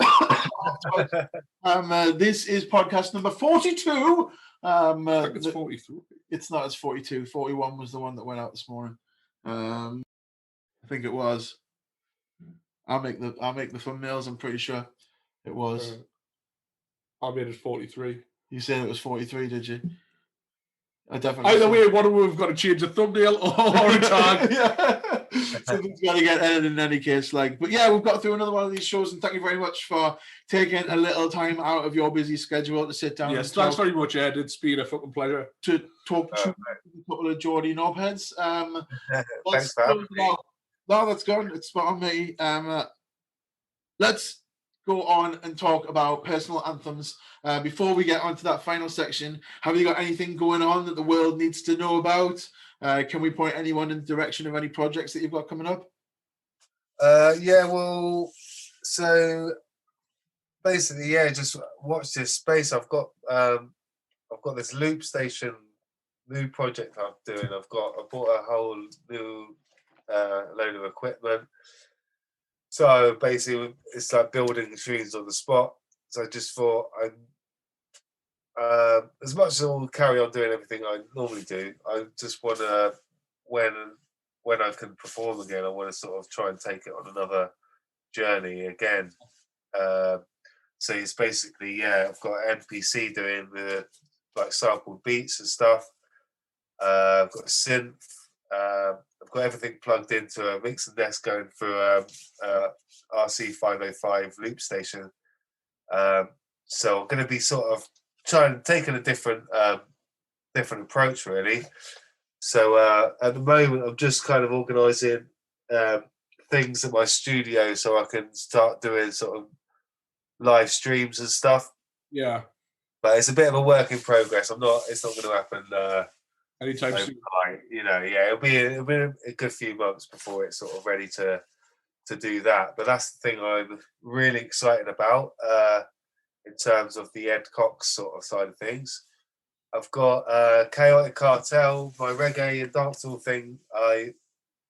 This is podcast number 42. I think it's 43. It's not. It's 42. 41 was the one that went out this morning. I think it was. I'll make the thumbnails. I'm pretty sure it was. I made it 43. You said it was 43, did you? I definitely. Either way, one of them we've got to change the thumbnail or a tag. Something's got to get edited in any case. But yeah, we've got through another one of these shows, and thank you very much for taking a little time out of your busy schedule to sit down. Yes, thanks very much, Ed. It's been a fucking pleasure to talk to a couple of Geordie knobheads. Thanks for having me. No, that's gone. It's spot on me. Let's go on and talk about personal anthems. Before we get onto that final section, have you got anything going on that the world needs to know about? Can we point anyone in the direction of any projects that you've got coming up? So basically, just watch this space. I've got this loop station new project I'm doing. I bought a whole new load of equipment. So basically, it's like building machines on the spot. So I just thought, as much as I'll carry on doing everything I normally do, I just want to, when I can perform again, I want to sort of try and take it on another journey again. So it's basically, I've got an NPC doing the sampled beats and stuff. I've got a synth. I've got everything plugged into a mixing desk going through RC505 loop station. So I'm going to be sort of taking a different approach, really. So at the moment, I'm just kind of organising things at my studio so I can start doing sort of live streams and stuff. Yeah. But it's a bit of a work in progress. It's not going to happen anytime soon. It'll be a good few months before it's sort of ready to do that. But that's the thing I'm really excited about in terms of the Ed COX sort of side of things. I've got Chaotic Cartel, my reggae and dancehall thing I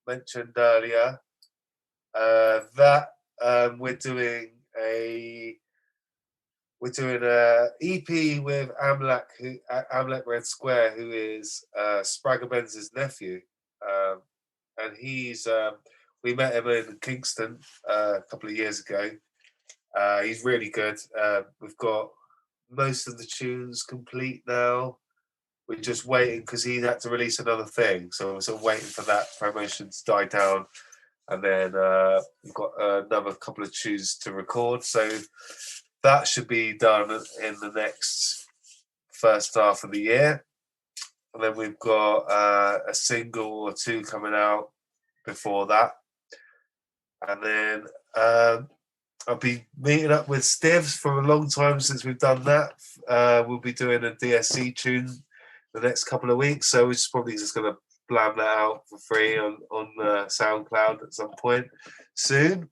mentioned earlier. We're doing a EP with Amlek Red Square, who is Spragga Benz's nephew, and he's we met him in Kingston a couple of years ago. He's really good. We've got most of the tunes complete now. We're just waiting because he had to release another thing, so we're sort of waiting for that promotion to die down, and then we've got another couple of tunes to record. So that should be done in the next first half of the year. And then we've got a single or two coming out before that. And then I'll be meeting up with Stivs for a long time since we've done that. We'll be doing a DSC tune the next couple of weeks. So we're probably just going to blam that out for free on SoundCloud at some point soon.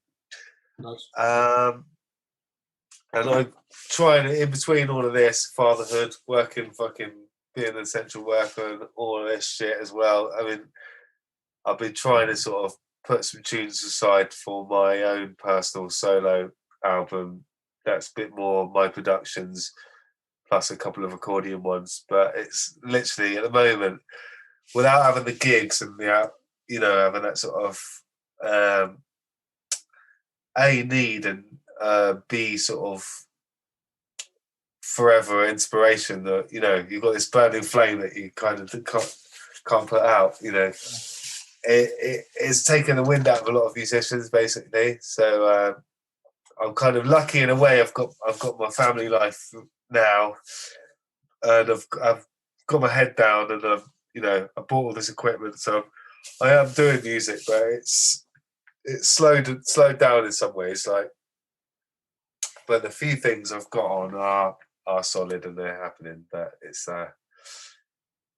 Nice. And I'm trying, in between all of this, fatherhood, working, being an essential worker and all of this shit as well. I mean, I've been trying to sort of put some tunes aside for my own personal solo album. That's a bit more my productions, plus a couple of accordion ones. But it's literally, at the moment, without having the gigs and having that sort of A, need and B, sort of forever inspiration that you've got this burning flame that you kind of can't put out. it's taken the wind out of a lot of musicians, basically. So I'm kind of lucky in a way. I've got my family life now, and I've got my head down, and I bought all this equipment, so I am doing music, but it's slowed down in some ways. Like, but the few things I've got on are solid and they're happening. But it's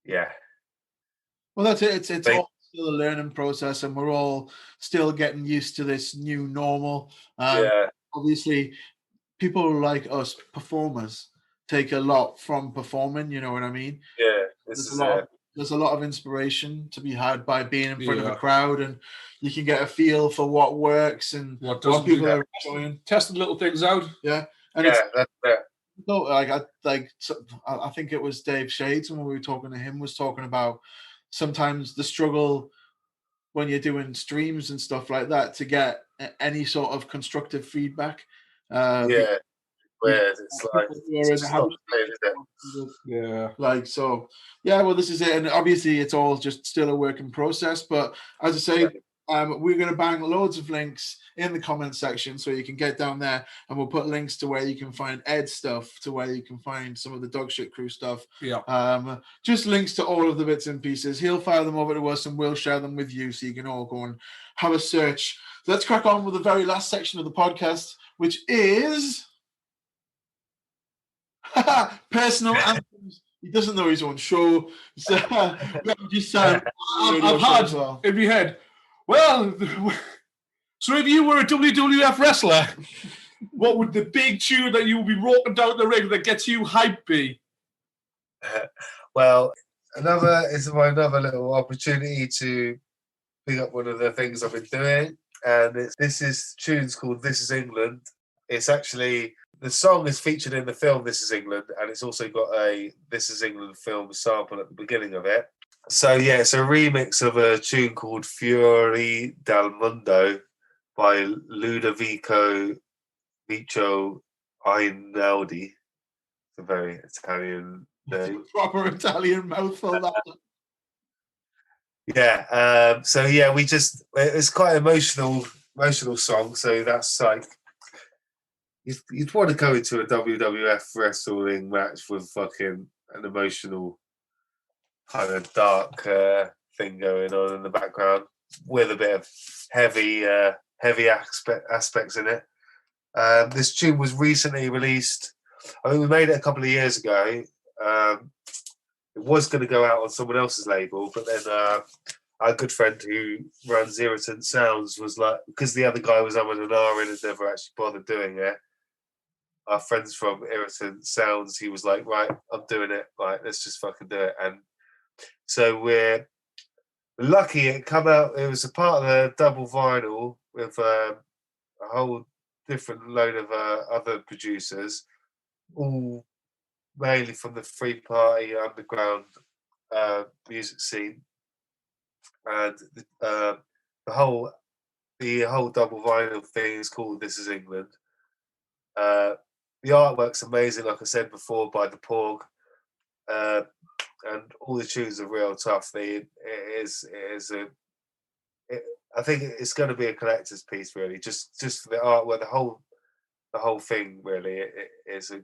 yeah. Well, that's it. It's all still a learning process, and we're all still getting used to this new normal. Obviously, people like us performers take a lot from performing. You know what I mean? Yeah, there's a lot of inspiration to be had by being in front of a crowd, and you can get a feel for what works and what people are enjoying. Testing little things out. Yeah, and that's it. No, I think it was Dave Shades when we were talking to him was talking about sometimes the struggle when you're doing streams and stuff like that to get any sort of constructive feedback. Where it's like it's just not playing, is it? Well, this is it, and obviously it's all just still a work in process. But as I say, we're going to bang loads of links in the comment section so you can get down there, and we'll put links to where you can find Ed's stuff, to where you can find some of the Dog Shit Crew stuff. Just links to all of the bits and pieces. He'll fire them over to us, and we'll share them with you so you can all go and have a search. Let's crack on with the very last section of the podcast, which is personal anthems. He doesn't know his own show. So I've had in my head. Well, so if you were a WWF wrestler, what would the big tune that you would be walking down the ring that gets you hype be? Well, another little opportunity to pick up one of the things I've been doing, and this is tunes called "This Is England." It's actually the song is featured in the film "This Is England," and it's also got a "This Is England" film sample at the beginning of it. So yeah, it's a remix of a tune called "Fuori dal Mondo" by Ludovico Vico Einaudi. It's a very Italian name. Proper Italian mouthful. So yeah, it's quite emotional song. So that's like you'd want to go into a WWF wrestling match with fucking an emotional kind of dark thing going on in the background with a bit of heavy aspects in it. This tune was recently released. I mean, we made it a couple of years ago. It was going to go out on someone else's label, but then our good friend who runs Irritant Sounds was like, because the other guy was on an R and never actually bothered doing it. Our friends from Irritant Sounds, he was like, right, I'm doing it. Right, let's just fucking do it. And so we're lucky it come out. It was a part of the double vinyl with a whole different load of other producers, all mainly from the free party underground music scene, and the whole double vinyl thing is called "This Is England." The artwork's amazing, like I said before, by the Porg, and all the tunes are real tough. I think it's going to be a collector's piece, really. Just for the artwork, the whole thing, really. It's a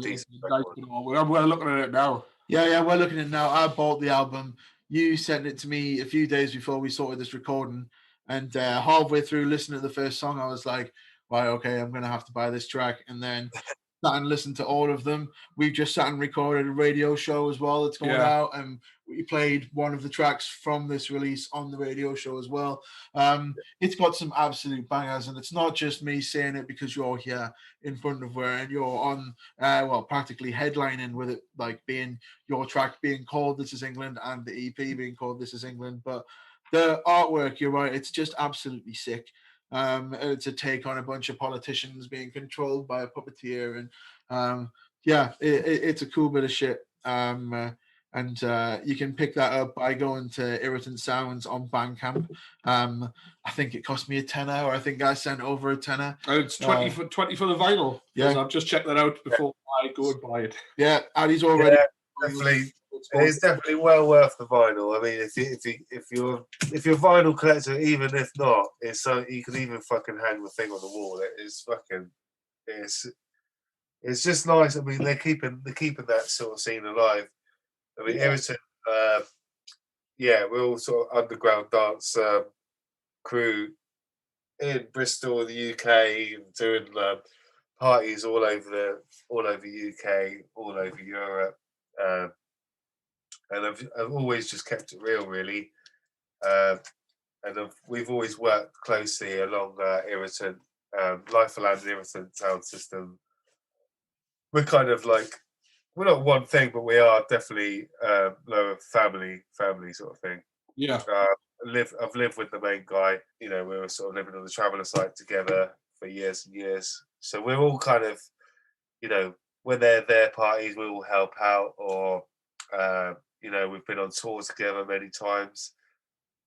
decent record. We're looking at it now. Yeah, we're looking at it now. I bought the album. You sent it to me a few days before we sorted this recording, and halfway through listening to the first song, I was like, right, okay, I'm going to have to buy this track. And then sat and listened to all of them. We've just sat and recorded a radio show as well that's going out, and we played one of the tracks from this release on the radio show as well. It's got some absolute bangers, and it's not just me saying it because you're here in front of where and you're on, practically headlining with it, like being your track being called "This Is England" and the EP being called "This Is England." But the artwork, you're right, it's just absolutely sick. It's a take on a bunch of politicians being controlled by a puppeteer, and it's a cool bit of shit. And you can pick that up by going to Irritant Sounds on Bandcamp. I think it cost me a tenner, or I think I sent over a tenner. And it's 20 for the vinyl. Yeah, I've just checked that out before I go and buy it. Yeah, Addie's already. Definitely It's definitely well worth the vinyl. I mean, if you're a vinyl collector, even if not, it's so you can even fucking hang the thing on the wall. It's just nice. I mean, they're keeping that sort of scene alive. I mean, Irritant, we're all sort of underground dance crew in Bristol, the UK, doing parties all over the UK, all over Europe, and I've always just kept it real, really. We've always worked closely along Irritant, Life of Land and Irritant sound system. We're kind of like, we're not one thing, but we are definitely lower family sort of thing. Yeah. I've lived with the main guy. You know, we were sort of living on the Traveller site together for years and years. So we're all kind of, you know, when they're their parties, we all help out, or you know, we've been on tour together many times.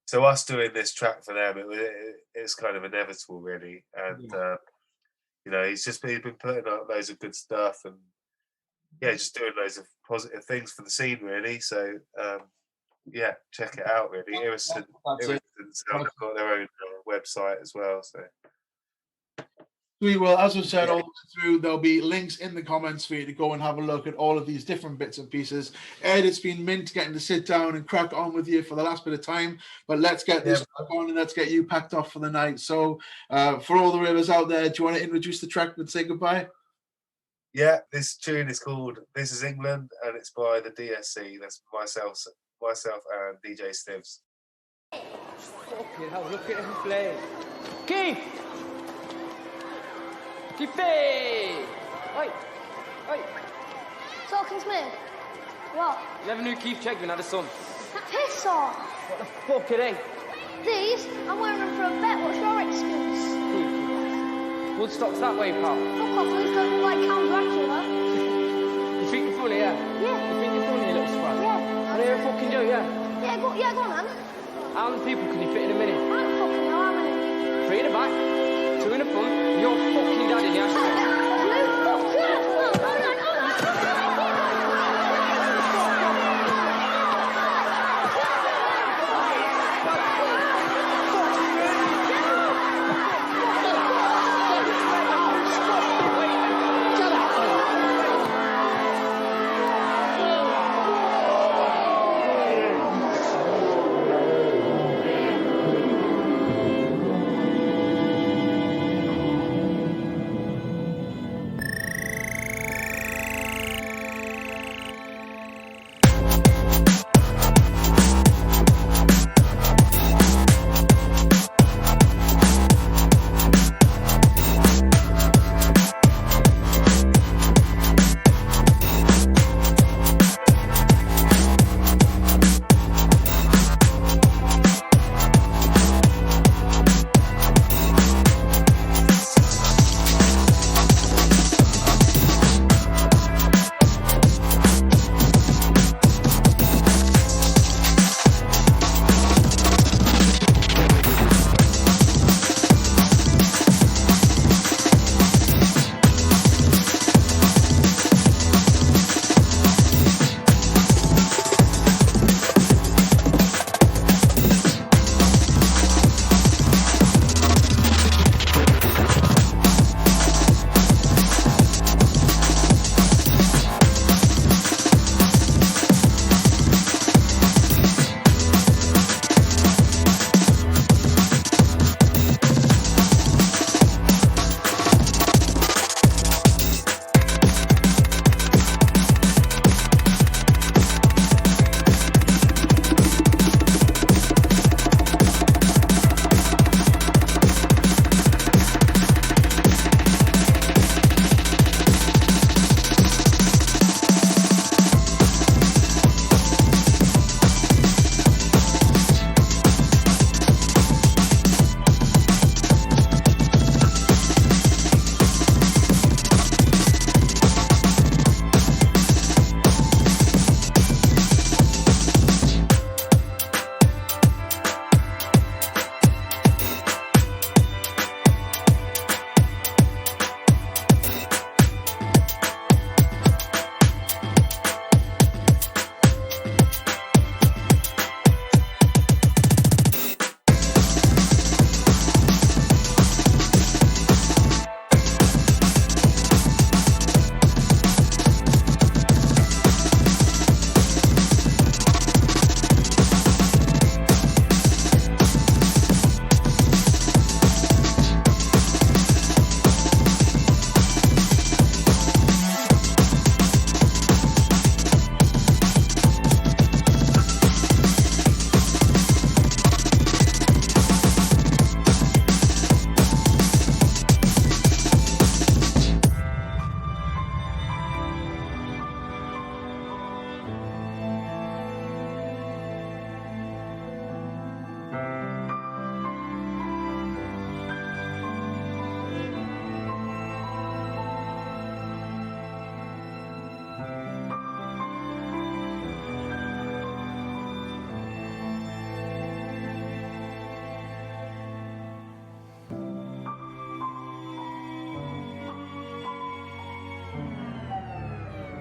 So us doing this track for them, it's kind of inevitable, really. And you know, he's been putting out loads of good stuff, and just doing loads of positive things for the scene, really. So check it out, really. Irritant have got their own website as well. So Sweet. Well, as I said all the way through, there'll be links in the comments for you to go and have a look at all of these different bits and pieces. Ed, it's been mint getting to sit down and crack on with you for the last bit of time, but let's get this back on and let's get you packed off for the night. So for all the Ravers out there, do you want to introduce the track and say goodbye? Yeah, this tune is called This Is England, and it's by the DSC. That's myself and DJ Stivs. Fucking hell, look at him play. Keith! Keithy! Oi! Oi! Talking to me? What? You never knew Keith Chegwin had a son. Piss off! What the fuck are they? These? I'm wearing them for a bet. What's your excuse? Woodstock's that way, pal. Fuck off, please don't look like Count Dracula. You think you're funny, yeah? Yeah. You think you're funny, you little sprat? Yeah. I never fucking do, yeah? Yeah, go on then. How many people can you fit in a minute? I don't fucking know how many. 3 in the back, 2 in the front, your fucking dad in the ashtray.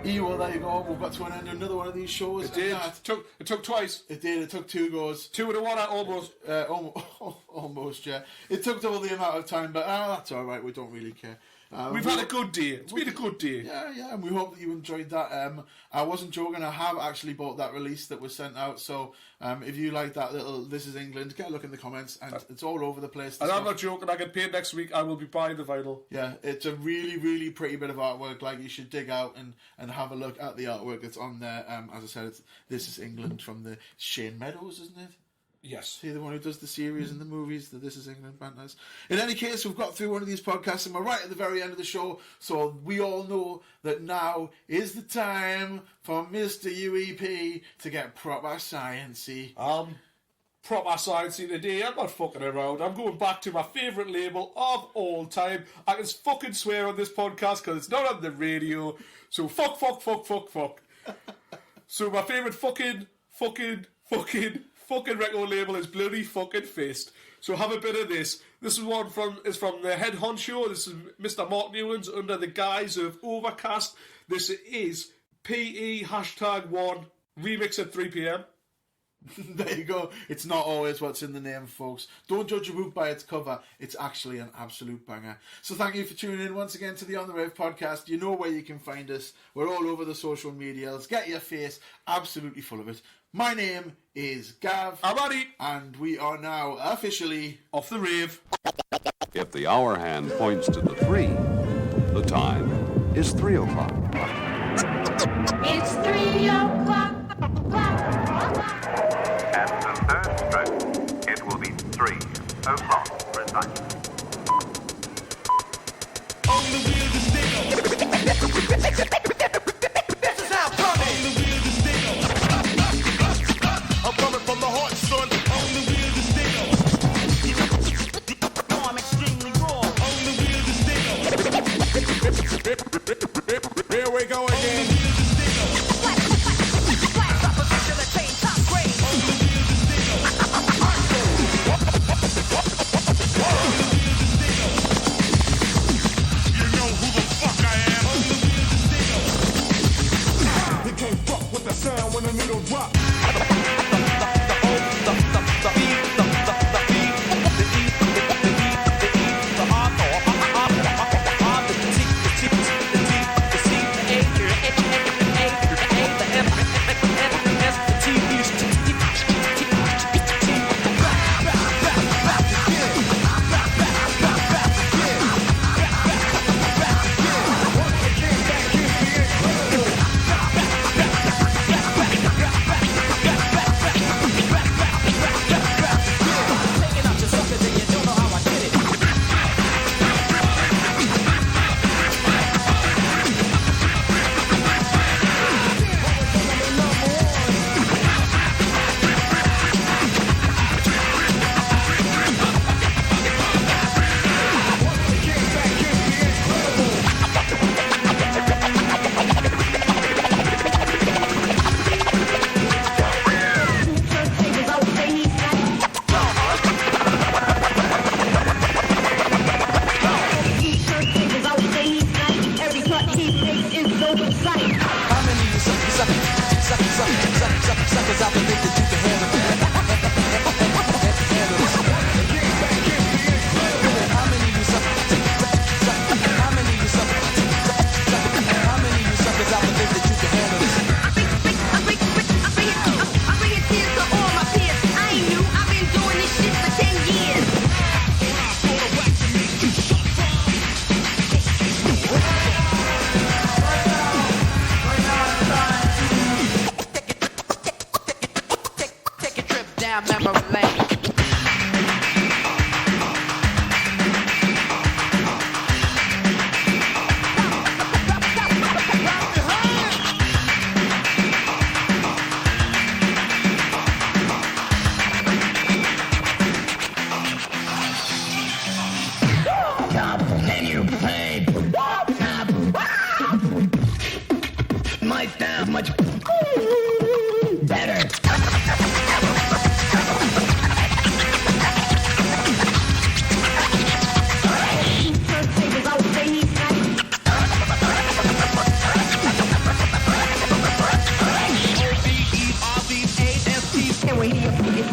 Well, there you go. We've got to an end of another one of these shows. It did. It took twice. It did. It took 2 goes. 2 and a 1 almost. Almost, yeah. It took double the amount of time, but that's all right. We don't really care. We've had a good day. It's been a good day. Yeah, and we hope that you enjoyed that. I wasn't joking. I have actually bought that release that was sent out. So if you like that little This Is England, get a look in the comments. And it's all over the place. And I'm not joking. I get paid next week. I will be buying the vinyl. Yeah, it's a really, really pretty bit of artwork. Like, you should dig out and have a look at the artwork that's on there. As I said, This Is England from the Shane Meadows, isn't it? Yes. He's the one who does the series and the movies, the This Is England banters. In any case, we've got through one of these podcasts and we're right at the very end of the show, so we all know that now is the time for Mr. UEP to get proper sciencey. Proper sciencey today. I'm not fucking around. I'm going back to my favourite label of all time. I can fucking swear on this podcast because it's not on the radio. So fuck. So my favourite fucking record label is Bloody Fucking Fist. So have a bit of this. This one is from the head honcho. This is Mr. Mark Newlands under the guise of Overcast. This is PE #1 remix at 3 p.m. There you go. It's not always what's in the name, folks. Don't judge a book by its cover. It's actually an absolute banger. So thank you for tuning in once again to the On The Rave podcast. You know where you can find us. We're all over the social medias. Get your face absolutely full of it. My name is Gav. I'm Addie. And we are now officially off the rave. If the hour hand points to the 3, the time is 3 o'clock. It's 3 o'clock. At the third stroke, it will be 3 o'clock precisely. On the wheel to stick. This is how coming. On the wheel to stick. I'm coming from the heart, son. On the wheel to stick. No, I'm extremely raw. On the wheel to stick. Here we go again. When the needle drop.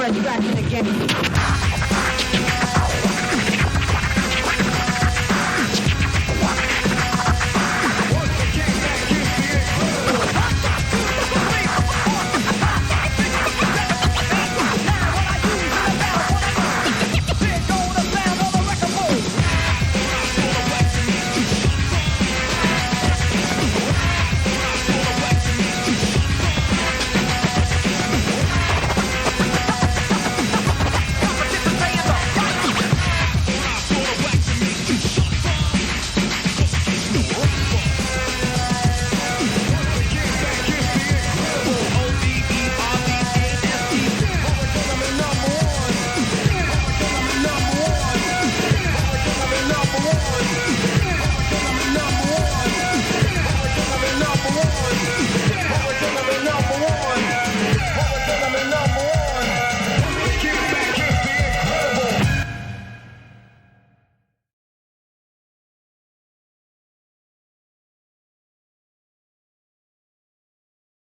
friends back in the game.